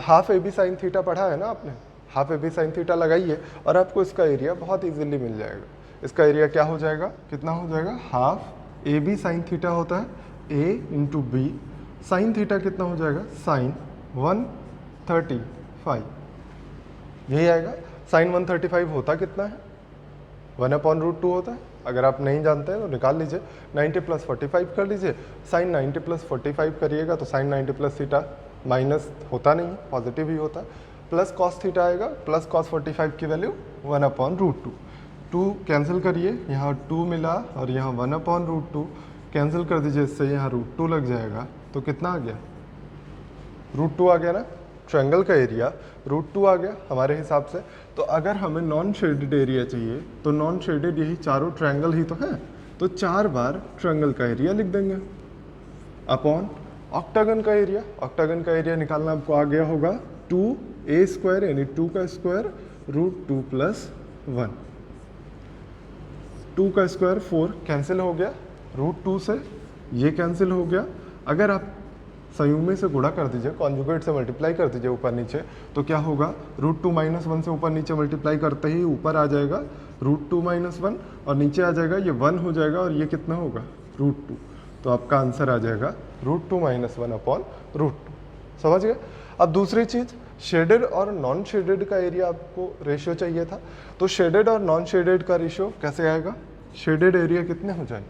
हाफ AB sin थीटा पढ़ा है ना आपने, हाफ AB sin थीटा लगाइए और आपको इसका एरिया बहुत इजीली मिल जाएगा। इसका एरिया क्या हो जाएगा, कितना हो जाएगा, हाफ AB sin थीटा होता है A × B, sin थीटा कितना हो जाएगा, sin 135। यही आएगा। साइन 135 होता कितना है? 1/√2 होता है। अगर आप नहीं जानते हैं तो निकाल लीजिए, 90 + 45 कर लीजिए। साइन 90 + 45 करिएगा तो साइन 90 + थीटा माइनस होता नहीं है, पॉजिटिव ही होता है, प्लस कॉस थीटा आएगा, प्लस कॉस 45 की वैल्यू 1/√2। 2 कैंसिल करिए, यहाँ 2 मिला और यहाँ 1/√2 कैंसिल कर दीजिए, इससे यहाँ √2 लग जाएगा। तो कितना आ गया? √2 आ गया ना। ट्रायंगल का एरिया √2 आ गया हमारे हिसाब से। तो अगर हमें नॉन शेडेड एरिया चाहिए तो नॉन शेडेड यही चारों ट्रायंगल ही तो हैं, तो 4 बार ट्रायंगल का एरिया लिख देंगे अपॉन ऑक्टागन का एरिया। ऑक्टागन का एरिया निकालना आपको आ गया होगा 2a² यानी 2 का स्क्वायर √2 + 1। 2 का स्क्वायर 4 कैंसिल हो गया, √2 से ये कैंसिल हो गया। अगर आप संयुग्मी से गुणा कर दीजिए, कॉन्जुगेट से मल्टीप्लाई कर दीजिए ऊपर नीचे, तो क्या होगा? √2 - 1 से ऊपर नीचे मल्टीप्लाई करते ही ऊपर आ जाएगा √2 - 1 और नीचे आ जाएगा ये 1 हो जाएगा और ये कितना होगा? √2। तो आपका आंसर आ जाएगा √2 - 1/√2। समझ गए? अब दूसरी चीज़, शेडेड और नॉन शेडेड का एरिया आपको रेशियो चाहिए था। तो शेडेड और नॉन शेडेड का रेशियो कैसे आएगा? शेडेड एरिया कितने हो जाएंगे?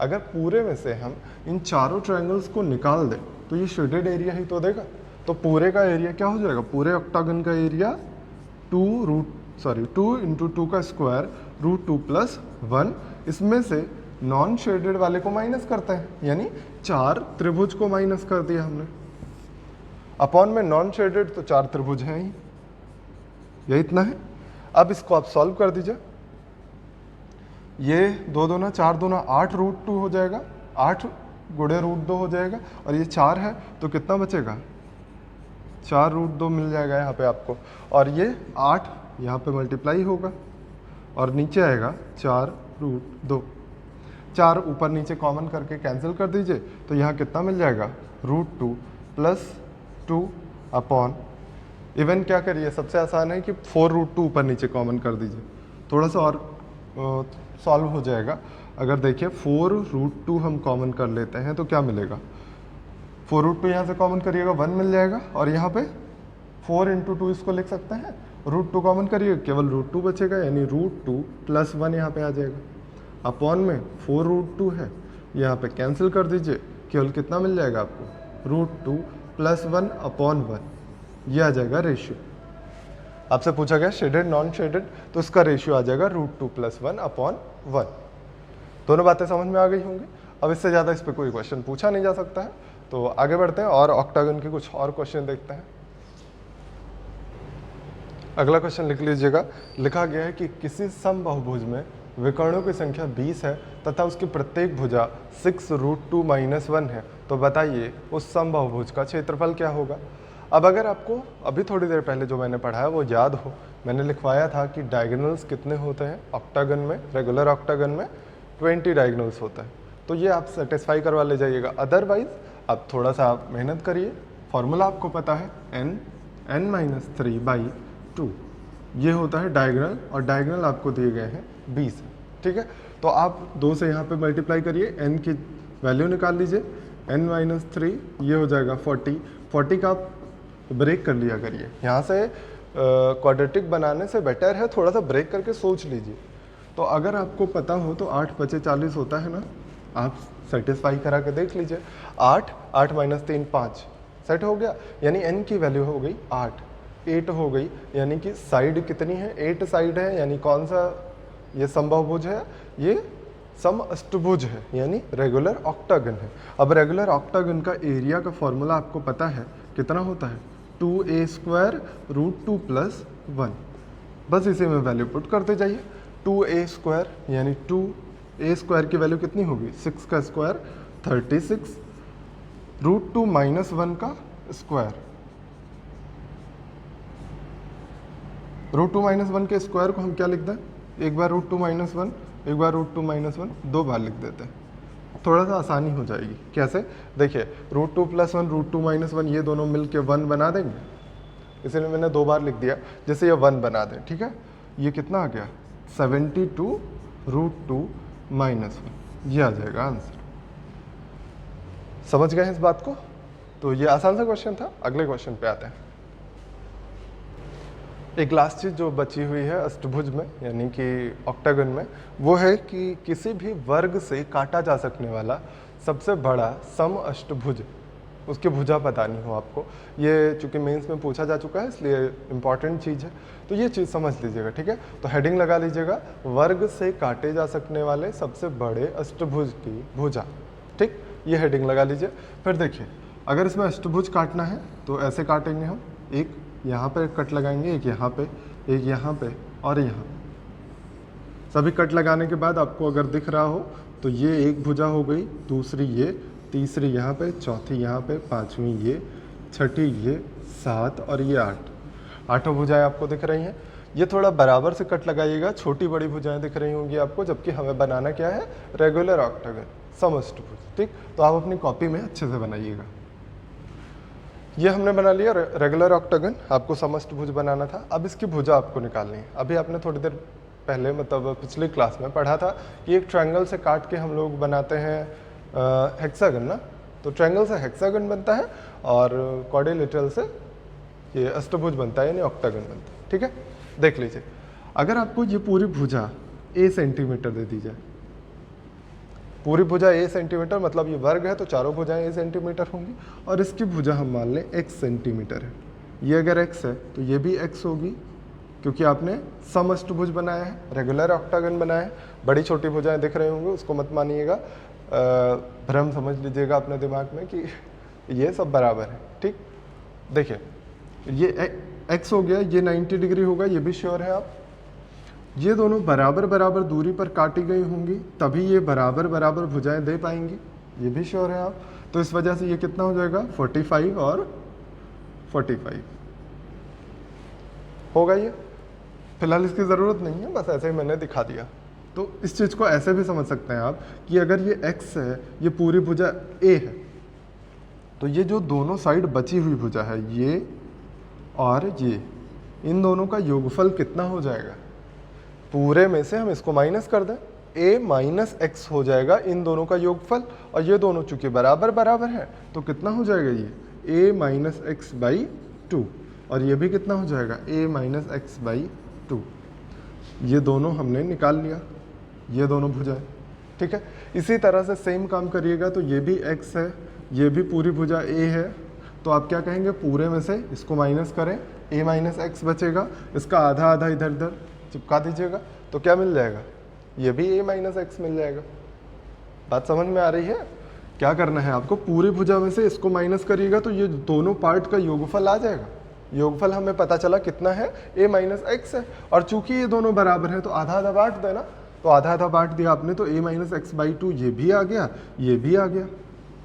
अगर पूरे में से हम इन चारों ट्रायंगल्स को निकाल दें तो ये शेडेड एरिया ही तो देगा। तो पूरे का एरिया क्या हो जाएगा? पूरे ऑक्टागन का एरिया 2 × 2 का स्क्वायर √2 + 1। इसमें से नॉन शेडेड वाले को माइनस करते हैं, यानी 4 त्रिभुज को माइनस कर दिया हमने। अपॉन में नॉन शेडेड तो 4 त्रिभुज हैं ही, यही इतना है। अब इसको आप सॉल्व कर दीजिए। ये 2 दूना 4 दूना 8 √2 हो जाएगा, 8 गुणे √2 हो जाएगा, और ये 4 है तो कितना बचेगा? 4 √2 मिल जाएगा यहाँ पे आपको, और ये 8 यहाँ पे मल्टीप्लाई होगा और नीचे आएगा 4 √2। 4 ऊपर नीचे कॉमन करके कैंसिल कर दीजिए तो यहाँ कितना मिल जाएगा? √2 + 2 अपॉन, इवन क्या करिए, सबसे आसान है कि 4 √2 ऊपर नीचे कॉमन कर दीजिए, थोड़ा सा और सॉल्व हो जाएगा। अगर देखिए 4 √2 हम कॉमन कर लेते हैं तो क्या मिलेगा? 4 √2 यहाँ से कॉमन करिएगा 1 मिल जाएगा, और यहाँ पे 4 × 2 इसको लिख सकते हैं, √2 कॉमन करिए केवल √2 बचेगा, यानी √2 + 1 यहाँ पे आ जाएगा। अपॉन में 4 √2 है, यहाँ पे कैंसिल कर दीजिए, केवल कितना मिल जाएगा आपको? √2 + 1 अपॉन 1। ये आ जाएगा रेशियो। आपसे पूछा गया शेडेड नॉन शेडेड, तो इसका रेशियो आ जाएगा √2 + 1 अपॉन 1। दोनों बातें समझ में आ गई होंगी। अब इससे ज़्यादा इस पर कोई क्वेश्चन पूछा नहीं जा सकता है, तो आगे बढ़ते हैं और ऑक्टागन के कुछ और क्वेश्चन देखते हैं। अगला क्वेश्चन लिख लीजिएगा। लिखा गया है कि किसी समबाहुभुज में विकर्णों की संख्या 20 है तथा उसकी प्रत्येक भुजा 6 √2 - 1 है, तो बताइए उस समबाहुभुज का क्षेत्रफल क्या होगा। अब अगर आपको अभी थोड़ी देर पहले जो मैंने पढ़ाया वो याद हो, मैंने लिखवाया था कि डायगोनल्स कितने होते हैं ऑक्टागन में, रेगुलर ऑक्टागन में 20 डायगोनल्स होता है, तो ये आप सेटिस्फाई करवा ले जाइएगा। अदरवाइज आप थोड़ा सा आप मेहनत करिए, फॉर्मूला आपको पता है n - 3/2, ये होता है डायगोनल, और डायगोनल आपको दिए गए हैं 20, ठीक है। तो आप 2 से यहाँ पे मल्टीप्लाई करिए, n की वैल्यू निकाल लीजिए, n - 3 ये हो जाएगा 40 का आप ब्रेक कर लिया करिए। यहाँ से क्वाड्रेटिक बनाने से बेटर है थोड़ा सा ब्रेक करके सोच लीजिए। तो अगर आपको पता हो तो 8 × 5 = 40 होता है ना, आप सेटिस्फाई करा के देख लीजिए। 8 - 3 5 सेट हो गया, यानी n की वैल्यू हो गई 8 हो गई, यानी कि साइड कितनी है? 8 साइड है, यानी कौन सा ये समबाहुभुज है? ये समअष्टभुज है, यानी रेगुलर ऑक्टागन है। अब रेगुलर ऑक्टागन का एरिया का फॉर्मूला आपको पता है, कितना होता है? 2a² √2 + 1। बस इसी में वैल्यू पुट करते जाइए। 2a² यानी 2a² की वैल्यू कितनी होगी? 6 का स्क्वायर 36 √2 - 1 का स्क्वायर। √2 - 1 के स्क्वायर को हम क्या लिख दें? एक बार √2 - 1, एक बार √2 - 1, 2 बार लिख देते हैं, थोड़ा सा आसानी हो जाएगी। कैसे? देखिए √2 + 1 √2 - 1 ये दोनों मिल के 1 बना देंगे, इसलिए मैंने 2 बार लिख दिया, जैसे ये 1 बना दें, ठीक है। ये कितना आ गया? 72 √2 - 1, ये आ जाएगा आंसर। समझ गए इस बात को? तो ये आसान सा क्वेश्चन था। अगले क्वेश्चन पे आते हैं। एक लास्ट चीज़ जो बची हुई है अष्टभुज में यानी कि ऑक्टागन में, वो है कि किसी भी वर्ग से काटा जा सकने वाला सबसे बड़ा सम अष्टभुज, उसकी भुजा बतानी हो आपको। ये चूंकि मेंस में पूछा जा चुका है इसलिए इम्पॉर्टेंट चीज़ है, तो ये चीज़ समझ लीजिएगा, ठीक है। तो हेडिंग लगा लीजिएगा, वर्ग से काटे जा सकने वाले सबसे बड़े अष्टभुज की भुजा, ठीक, ये हेडिंग लगा लीजिए। फिर देखिए, अगर इसमें अष्टभुज काटना है तो ऐसे काटेंगे हम, एक यहाँ पे कट लगाएंगे, एक यहाँ पे, एक यहाँ पे और यहाँ। सभी कट लगाने के बाद आपको अगर दिख रहा हो तो ये एक भुजा हो गई, दूसरी ये, तीसरी यहाँ पे, चौथी यहाँ पे, पांचवी ये, छठी ये, 7 और ये 8, 8 भुजाएं आपको दिख रही हैं। ये थोड़ा बराबर से कट लगाइएगा, छोटी बड़ी भुजाएं दिख रही होंगी आपको, जबकि हमें बनाना क्या है, रेगुलर ऑक्टागन, समअष्टभुज, ठीक। तो आप अपनी कॉपी में अच्छे से बनाइएगा। ये हमने बना लिया रेगुलर ऑक्टागन, आपको समअष्टभुज बनाना था। अब इसकी भुजा आपको निकालनी है। अभी आपने थोड़ी देर पहले मतलब पिछली क्लास में पढ़ा था कि एक ट्रायंगल से काट के हम लोग बनाते हैं हेक्सागन ना, तो ट्रायंगल से हेक्सागन बनता है और क्वाड्रिलेटरल से ये अष्टभुज बनता है यानी ऑक्टागन बनता है, ठीक है। देख लीजिए, अगर आपको ये पूरी भुजा a सेंटीमीटर दे दी जाए, पूरी भुजा a सेंटीमीटर, मतलब ये वर्ग है तो चारों भुजाएं a सेंटीमीटर होंगी, और इसकी भुजा हम मान लें x सेंटीमीटर है। ये अगर x है तो ये भी x होगी, क्योंकि आपने समअष्टभुज बनाया है, रेगुलर ऑक्टागन बनाया है। बड़ी छोटी भुजाएं दिख रहे होंगे, उसको मत मानिएगा, भ्रम समझ लीजिएगा अपने दिमाग में कि ये सब बराबर है, ठीक। देखिए, ये x हो गया, ये 90 डिग्री होगा, ये भी श्योर है आप। ये दोनों बराबर बराबर दूरी पर काटी गई होंगी, तभी ये बराबर बराबर भुजाएं दे पाएंगी, ये भी श्योर है आप। तो इस वजह से ये कितना हो जाएगा, 45 और 45 होगा। ये फिलहाल इसकी ज़रूरत नहीं है, बस ऐसे ही मैंने दिखा दिया। तो इस चीज़ को ऐसे भी समझ सकते हैं आप कि अगर ये x है, ये पूरी भुजा a है, तो ये जो दोनों साइड बची हुई भुजा है, ये और ये, इन दोनों का योगफल कितना हो जाएगा, पूरे में से हम इसको माइनस कर दें, a माइनस एक्स हो जाएगा इन दोनों का योगफल। और ये दोनों चूंकि बराबर बराबर है तो कितना हो जाएगा, ये a माइनस एक्स बाई 2, और ये भी कितना हो जाएगा, a माइनस एक्स बाई 2। ये दोनों हमने निकाल लिया, ये दोनों भुजाएं, ठीक है। इसी तरह से सेम काम करिएगा, तो ये भी x है, ये भी पूरी भुजा a है, तो आप क्या कहेंगे, पूरे में से इसको माइनस करें, a माइनस एक्स बचेगा, इसका आधा आधा इधर इधर चिपका दीजिएगा, तो क्या मिल जाएगा, ये भी a माइनस एक्स मिल जाएगा। बात समझ में आ रही है। क्या करना है आपको, पूरी भुजा में से इसको माइनस करिएगा तो ये दोनों पार्ट का योगफल आ जाएगा। योगफल हमें पता चला कितना है, a माइनस एक्स है, और चूंकि ये दोनों बराबर हैं तो आधा आधा बांट देना, तो आधा आधा बांट दिया आपने, तो a माइनस एक्स बाई 2 ये भी आ गया, ये भी आ गया,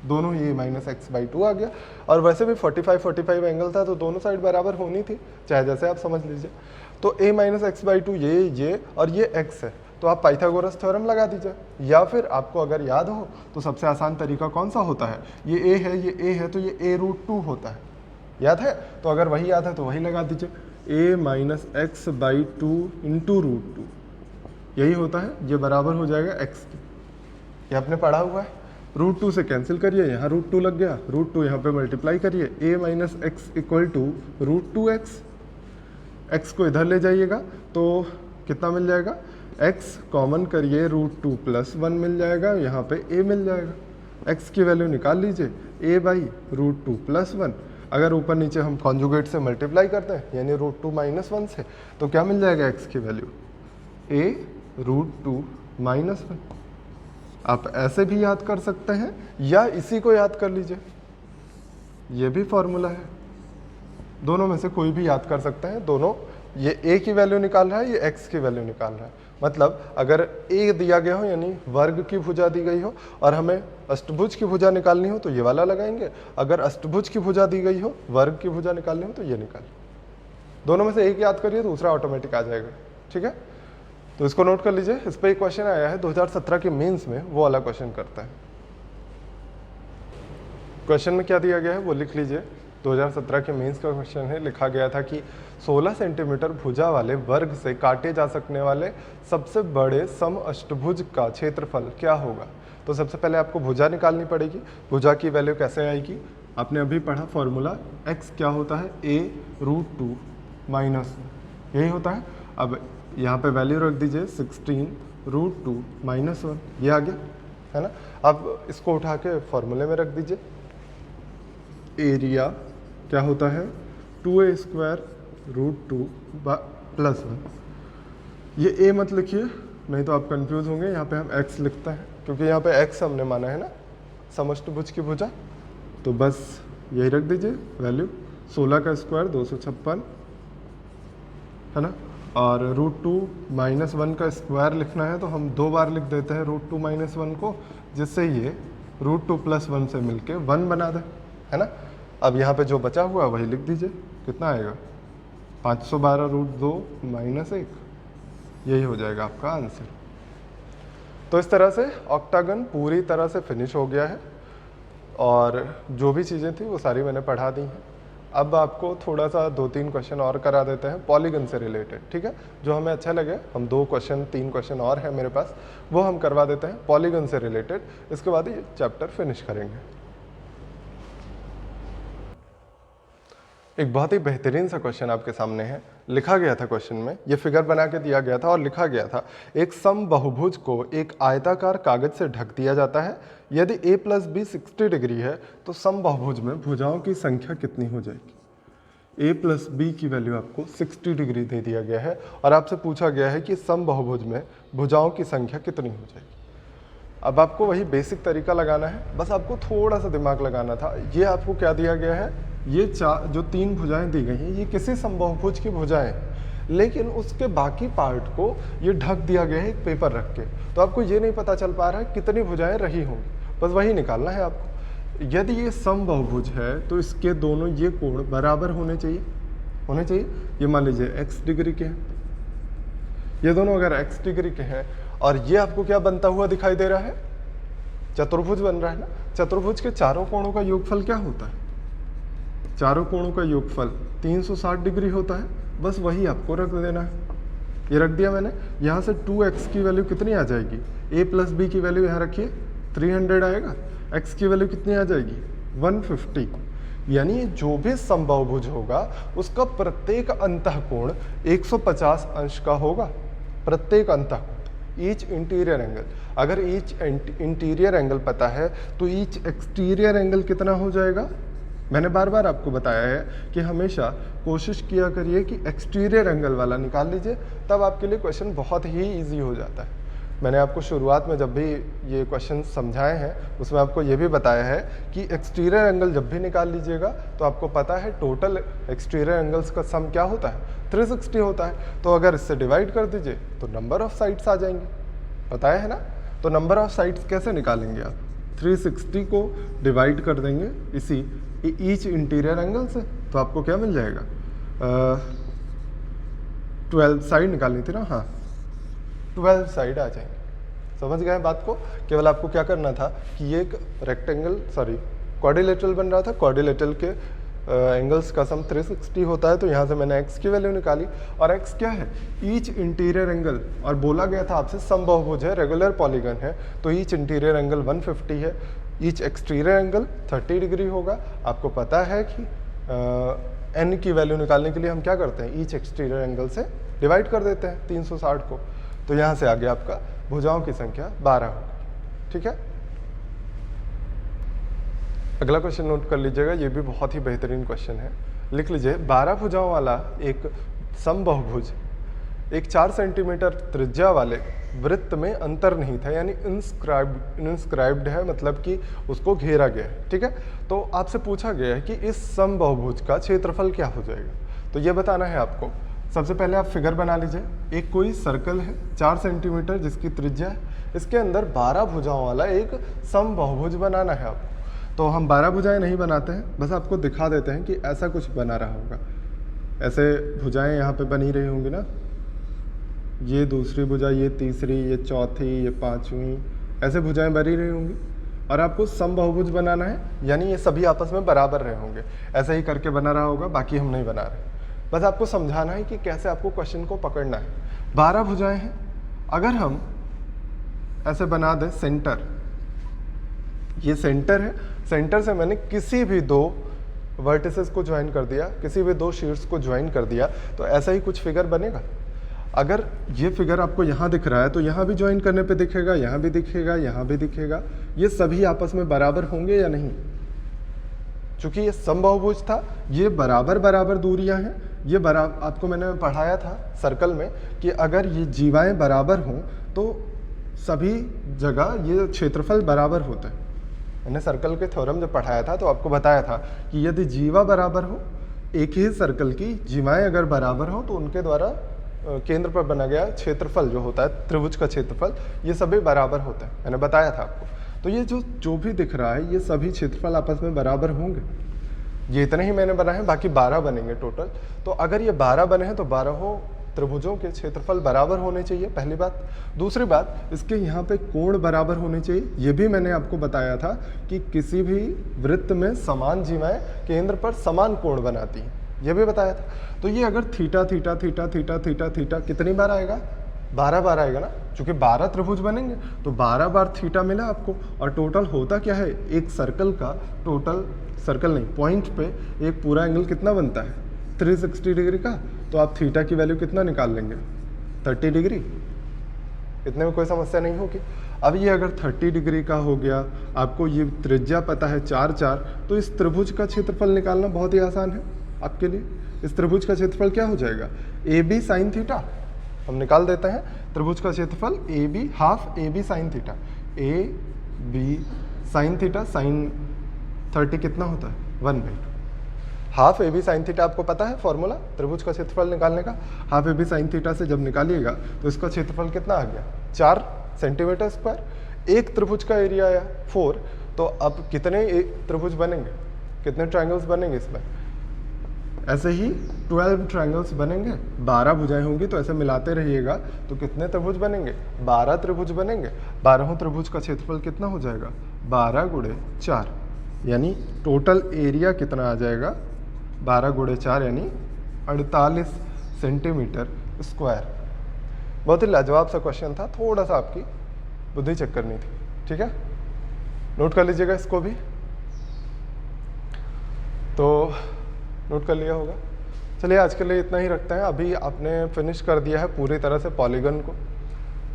दोनों ये माइनस एक्स बाई 2 आ गया। और वैसे भी 45 एंगल था तो दोनों साइड बराबर होनी थी, चाहे जैसे आप समझ लीजिए। तो a माइनस एक्स बाई 2 ये और ये x है, तो आप पाइथागोरस थ्योरम लगा दीजिए। या फिर आपको अगर याद हो तो सबसे आसान तरीका कौन सा होता है, ये a है, ये a है, तो ये a रूट 2 होता है, याद है। तो अगर वही याद है तो वही लगा दीजिए, a minus X by 2 into root 2, यही होता है, ये बराबर हो जाएगा x की। ये आपने पढ़ा हुआ है। रूट 2 से कैंसिल करिए, यहाँ रूट 2 लग गया, रूट 2 यहाँ पे मल्टीप्लाई करिए, a minus X equal to root 2x, x को इधर ले जाइएगा तो कितना मिल जाएगा, x कॉमन करिए, रूट 2 प्लस 1 मिल जाएगा, यहाँ पे a मिल जाएगा। x की वैल्यू निकाल लीजिए, a बाई रूट 2 प्लस 1। अगर ऊपर नीचे हम कॉन्जुगेट से मल्टीप्लाई करते हैं यानी रूट 2 माइनस 1 से, तो क्या मिल जाएगा x की वैल्यू, a रूट 2 माइनस 1। आप ऐसे भी याद कर सकते हैं या इसी को याद कर लीजिए, ये भी फॉर्मूला है, दोनों में से कोई भी याद कर सकते हैं। दोनों, ये a की वैल्यू निकाल रहा है, ये x की वैल्यू निकाल रहा है। मतलब अगर a दिया गया हो यानी वर्ग की भुजा दी गई हो और हमें अष्टभुज की भुजा निकालनी हो तो ये वाला लगाएंगे, अगर अष्टभुज की भुजा दी गई हो, वर्ग की भुजा निकालनी हो तो ये निकालिए। दोनों में से एक याद करिए, दूसरा ऑटोमेटिक आ जाएगा, ठीक है। तो इसको नोट कर लीजिए, इस पर एक क्वेश्चन आया है 2017 के मेंस में, वो वाला क्वेश्चन करता है। क्वेश्चन में क्या दिया गया है वो लिख लीजिए। 2017 के मेंस का क्वेश्चन है, लिखा गया था कि 16 सेंटीमीटर भुजा वाले वर्ग से काटे जा सकने वाले सबसे बड़े सम अष्टभुज का क्षेत्रफल क्या होगा। तो सबसे पहले आपको भुजा निकालनी पड़ेगी। भुजा की वैल्यू कैसे आएगी, आपने अभी पढ़ा फॉर्मूला, x क्या होता है, a रूट 2 माइनस, यही होता है। अब यहाँ पे वैल्यू रख दीजिए 16√2 -1, ये आ गया है ना। अब इसको उठा के फॉर्मूले में रख दीजिए। एरिया क्या होता है 2a² √2 +1। ये a मत लिखिए, नहीं तो आप कंफ्यूज होंगे। यहाँ पे हम x लिखते हैं क्योंकि यहाँ पे x हमने माना है ना समष्टभुज की भुजा। तो बस यही रख दीजिए वैल्यू। 16 का स्क्वायर 256 है ना, और √2 -1 का स्क्वायर लिखना है तो हम 2 बार लिख देते हैं √2 -1 को, जिससे ये √2 + 1 से मिलके 1 बना दे, है ना। अब यहाँ पे जो बचा हुआ वही लिख दीजिए। कितना आएगा 512√2 -1, यही हो जाएगा आपका आंसर। तो इस तरह से ऑक्टागन पूरी तरह से फिनिश हो गया है और जो भी चीज़ें थी वो सारी मैंने पढ़ा दी हैं। अब आपको थोड़ा सा 2-3 क्वेश्चन और करा देते हैं पॉलीगन से रिलेटेड, ठीक है। जो हमें अच्छा लगे, हम 2-3 क्वेश्चन और हैं मेरे पास, वो हम करवा देते हैं पॉलीगन से रिलेटेड। इसके बाद ये चैप्टर फिनिश करेंगे। एक बहुत ही बेहतरीन सा क्वेश्चन आपके सामने है। लिखा गया था क्वेश्चन में, ये फिगर बना के दिया गया था और लिखा गया था एक समबाहुभुज को एक आयताकार कागज से ढक दिया जाता है। यदि a + b 60 डिग्री है तो समबाहुभुज में भुजाओं की संख्या कितनी हो जाएगी। a + b की वैल्यू आपको 60 डिग्री दे दिया गया है और आपसे पूछा गया है कि समबाहुभुज में भुजाओं की संख्या कितनी हो जाएगी। अब आपको वही बेसिक तरीका लगाना है, बस आपको थोड़ा सा दिमाग लगाना था। ये आपको क्या दिया गया है, ये जो 3 भुजाएं दी गई हैं ये किसी समबाहुभुज की भुजाएं, लेकिन उसके बाकी पार्ट को ये ढक दिया गया है एक पेपर रख के। तो आपको ये नहीं पता चल पा रहा है कितनी भुजाएं रही होंगी, बस वही निकालना है आपको। यदि ये समबाहुभुज है तो इसके दोनों ये कोण बराबर होने चाहिए। ये मान लीजिए x डिग्री के हैं, ये दोनों अगर x डिग्री के हैं और ये आपको क्या बनता हुआ दिखाई दे रहा है, चतुर्भुज बन रहा है ना। चतुर्भुज के चारों कोणों का योगफल क्या होता है, चारों कोणों का योगफल 360 डिग्री होता है। बस वही आपको रख देना है। ये रख दिया मैंने। यहाँ से 2x की वैल्यू कितनी आ जाएगी, a + b की वैल्यू यहाँ रखिए 300 आएगा, x की वैल्यू कितनी आ जाएगी 150। यानी जो भी समबाहुभुज होगा उसका प्रत्येक अंतःकोण 150 अंश का होगा। प्रत्येक अंतःकोण, ईच इंटीरियर एंगल। अगर ईच इंटीरियर एंगल पता है तो ईच एक्सटीरियर एंगल कितना हो जाएगा। मैंने बार बार आपको बताया है कि हमेशा कोशिश किया करिए कि एक्सटीरियर एंगल वाला निकाल लीजिए, तब आपके लिए क्वेश्चन बहुत ही इजी हो जाता है। मैंने आपको शुरुआत में जब भी ये क्वेश्चन समझाए हैं उसमें आपको ये भी बताया है कि एक्सटीरियर एंगल जब भी निकाल लीजिएगा तो आपको पता है टोटल एक्सटीरियर एंगल्स का सम क्या होता है 360 होता है। तो अगर इससे डिवाइड कर दीजिए तो नंबर ऑफ साइड्स आ जाएंगे, बताया है ना। तो नंबर ऑफ साइड्स कैसे निकालेंगे आप, 360 को डिवाइड कर देंगे इसी ईच इंटीरियर एंगल से, तो आपको क्या मिल जाएगा 12 साइड निकालनी थी ना, हाँ 12 साइड आ जाएंगे। समझ गए बात को। केवल आपको क्या करना था कि ये एक क्वाड्रिलेटरल बन रहा था, क्वाड्रिलेटरल के एंगल्स का सम 360 होता है। तो यहाँ से मैंने x की वैल्यू निकाली और x क्या है ईच इंटीरियर एंगल, और बोला गया था आपसे समबाहुभुज है, रेगुलर पॉलीगन है, तो ईच इंटीरियर एंगल 150 है, ईच एक्सटीरियर एंगल 30 डिग्री होगा। आपको पता है कि n की वैल्यू निकालने के लिए हम क्या करते हैं, ईच एक्सटीरियर एंगल से डिवाइड कर देते हैं 360 को। तो यहाँ से आगे आपका भुजाओं की संख्या 12 होगी, ठीक है। अगला क्वेश्चन नोट कर लीजिएगा, ये भी बहुत ही बेहतरीन क्वेश्चन है। लिख लीजिए 12 भुजाओं वाला एक समबाहुभुज एक 4 सेंटीमीटर त्रिज्या वाले वृत्त में अंतर्निहित है, यानी इंस्क्राइब्ड है, मतलब कि उसको घेरा गया है, ठीक है। तो आपसे पूछा गया है कि इस समबाहुभुज का क्षेत्रफल क्या हो जाएगा। तो ये बताना है आपको। सबसे पहले आप फिगर बना लीजिए। एक कोई सर्कल है 4 सेंटीमीटर जिसकी त्रिज्या है, इसके अंदर 12 भुजाओं वाला एक समबाहुभुज बनाना है आपको। तो हम 12 भुजाएं नहीं बनाते हैं, बस आपको दिखा देते हैं कि ऐसा कुछ बना रहा होगा। ऐसे भुजाएं यहाँ पे बनी रही होंगी ना, ये दूसरी भुजा, ये तीसरी, ये चौथी, ये पांचवी, ऐसे भुजाएं बनी रही होंगी और आपको समबाहुभुज बनाना है, यानी ये सभी आपस में बराबर रहे होंगे। ऐसे ही करके बना रहा होगा, बाकी हम नहीं बना रहे। बस आपको समझाना है कि कैसे आपको क्वेश्चन को पकड़ना है। 12 भुजाएं हैं, अगर हम ऐसे बना दें सेंटर, ये सेंटर है, सेंटर से मैंने किसी भी 2 वर्टिसेस को ज्वाइन कर दिया, किसी भी दो शीट्स को ज्वाइन कर दिया, तो ऐसा ही कुछ फिगर बनेगा। अगर ये फिगर आपको यहाँ दिख रहा है तो यहाँ भी ज्वाइन करने पे दिखेगा, यहाँ भी दिखेगा, यहाँ भी दिखेगा। ये सभी आपस में बराबर होंगे या नहीं? चूंकि ये समबाहुभुज था, ये बराबर बराबर दूरियां हैं, ये बराबर, आपको मैंने पढ़ाया था सर्कल में कि अगर ये जीवाएं बराबर हों तो सभी जगह ये क्षेत्रफल बराबर होते हैं। मैंने सर्कल के थ्योरम जब पढ़ाया था तो आपको बताया था कि यदि जीवा बराबर हो, एक ही सर्कल की जीवाएं अगर बराबर हो, तो उनके द्वारा केंद्र पर बना गया क्षेत्रफल जो होता है त्रिभुज का क्षेत्रफल, ये सभी बराबर होते हैं। मैंने बताया था आपको। तो ये जो भी दिख रहा है ये सभी क्षेत्रफल आपस में बराबर होंगे। ये इतने ही मैंने बनाए हैं, बाकी 12 बनेंगे टोटल। तो अगर ये 12 बने हैं तो 12 त्रिभुजों के क्षेत्रफल बराबर होने चाहिए, पहली बात। दूसरी बात, इसके यहाँ पे कोण बराबर होने चाहिए। ये भी मैंने आपको बताया था कि किसी भी वृत्त में समान जीवाएं केंद्र पर समान कोण बनाती हैं, ये भी बताया था। तो ये अगर theta theta theta theta theta theta कितनी बार आएगा? 12 बार आएगा ना, क्योंकि 12 त्रिभुज बनेंगे तो 12 बार थीटा मिला आपको। और टोटल होता क्या है, एक सर्कल का टोटल, सर्कल नहीं, पॉइंट पे एक पूरा एंगल कितना बनता है? 360 डिग्री का। तो आप थीटा की वैल्यू कितना निकाल लेंगे? 30 डिग्री। इतने में कोई समस्या नहीं होगी। अब ये अगर 30 डिग्री का हो गया, आपको ये त्रिज्या पता है 4 4, तो इस त्रिभुज का क्षेत्रफल निकालना बहुत ही आसान है आपके लिए। इस त्रिभुज का क्षेत्रफल क्या हो जाएगा? AB sine theta. हम निकाल देते हैं त्रिभुज का क्षेत्रफल AB, half AB sine theta. AB sine theta, sine 30 कितना होता है? 1/2। हाफ AB साइन थीटा आपको पता है फॉर्मूला त्रिभुज का क्षेत्रफल निकालने का। हाफ AB साइन थीटा से जब निकालिएगा तो इसका क्षेत्रफल कितना आ गया? 4 सेंटीमीटर स्क्वायर। एक त्रिभुज का एरिया आया 4। तो अब कितने त्रिभुज बनेंगे, कितने ट्रायंगल्स बनेंगे इसमें? ऐसे ही 12 ट्रायंगल्स बनेंगे, 12 भुजाएं होंगी, तो ऐसे मिलाते रहिएगा तो कितने त्रिभुज बनेंगे? 12 त्रिभुज बनेंगे। 12 त्रिभुज का क्षेत्रफल कितना हो जाएगा? 12 गुणे 4, यानी टोटल एरिया कितना आ जाएगा? 12 गुणे 4 यानी 48 सेंटीमीटर स्क्वायर। बहुत ही लाजवाब सा क्वेश्चन था, थोड़ा सा आपकी बुद्धि चेक करनी थी, ठीक है? नोट कर लीजिएगा इसको भी। तो नोट कर लिया होगा। चलिए आज के लिए इतना ही रखते हैं। अभी आपने फिनिश कर दिया है पूरी तरह से पॉलीगन को।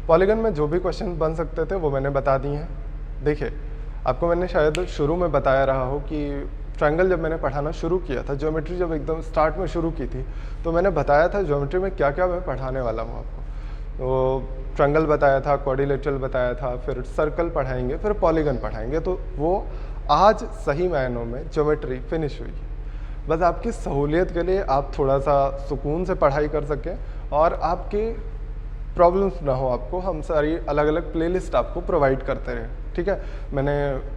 पॉलीगन में जो भी क्वेश्चन बन सकते थे वो मैंने बता दिए हैं। देखिए, आपको मैंने शायद शुरू में बताया रहा हो कि ट्रायंगल जब मैंने पढ़ाना शुरू किया था, ज्योमेट्री जब एकदम स्टार्ट में शुरू की थी, तो मैंने बताया था ज्योमेट्री में क्या क्या मैं पढ़ाने वाला हूँ आपको। तो ट्रायंगल बताया था, क्वाड्रिलेटरल बताया था, फिर सर्कल पढ़ाएंगे, फिर पॉलीगन पढ़ाएंगे। तो वो आज सही मायनों में ज्योमेट्री फिनिश हुई है। बस आपकी सहूलियत के लिए आप थोड़ा सा सुकून से पढ़ाई कर सकें और आपकी प्रॉब्लम्स ना हो आपको, हम सारी अलग अलग प्लेलिस्ट आपको प्रोवाइड करते रहें, ठीक है? मैंने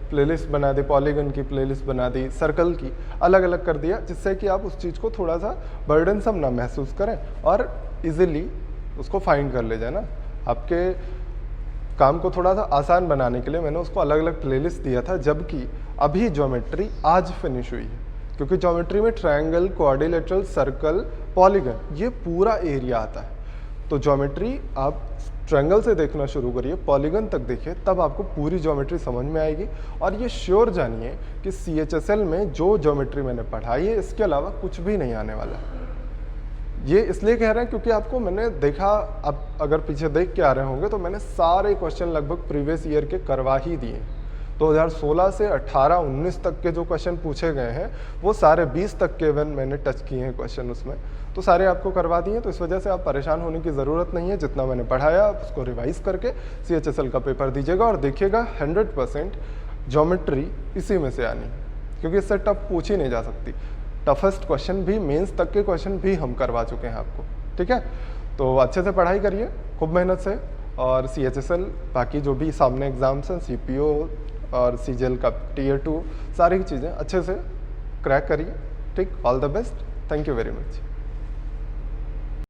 प्लेलिस्ट बना दी, पॉलीगन की प्लेलिस्ट बना दी, सर्कल की अलग अलग कर दिया, जिससे कि आप उस चीज़ को थोड़ा सा बर्डनसम ना महसूस करें और इजीली उसको फाइंड कर ले जाए ना। आपके काम को थोड़ा सा आसान बनाने के लिए मैंने उसको अलग अलग प्लेलिस्ट दिया था, जबकि अभी ज्योमेट्री आज फिनिश हुई है। क्योंकि ज्योमेट्री में ट्रायंगल, क्वाड्रिलेटरल, सर्कल, पॉलीगन, ये पूरा एरिया आता है। तो ज्योमेट्री आप ट्रायंगल से देखना शुरू करिए, पॉलीगन तक देखिए, तब आपको पूरी ज्योमेट्री समझ में आएगी। और ये श्योर जानिए कि CHSL में जो ज्योमेट्री मैंने पढ़ाई है, इसके अलावा कुछ भी नहीं आने वाला। ये इसलिए कह रहे हैं क्योंकि आपको मैंने देखा, आप अगर पीछे देख के आ रहे होंगे तो मैंने सारे क्वेश्चन लगभग प्रीवियस ईयर के करवा ही दिए। 2016 से 18-19 तक के जो क्वेश्चन पूछे गए हैं वो सारे 20 तक के इवन मैंने टच किए हैं क्वेश्चन उसमें, तो सारे आपको करवा दिए। तो इस वजह से आप परेशान होने की ज़रूरत नहीं है। जितना मैंने पढ़ाया आप उसको रिवाइज करके CHSL का पेपर दीजिएगा और देखिएगा 100% ज्योमेट्री इसी में से आनी, क्योंकि इससे टफ पूछी नहीं जा सकती। टफेस्ट क्वेश्चन भी, मेंस तक के क्वेश्चन भी हम करवा चुके हैं आपको, ठीक है? तो अच्छे से पढ़ाई करिए, खूब मेहनत से, और CHSL बाकी जो भी सामने एग्जाम्स हैं, CPO और CGL का Tier 2, सारी चीज़ें अच्छे से क्रैक करिए, ठीक? All the best, thank you very much.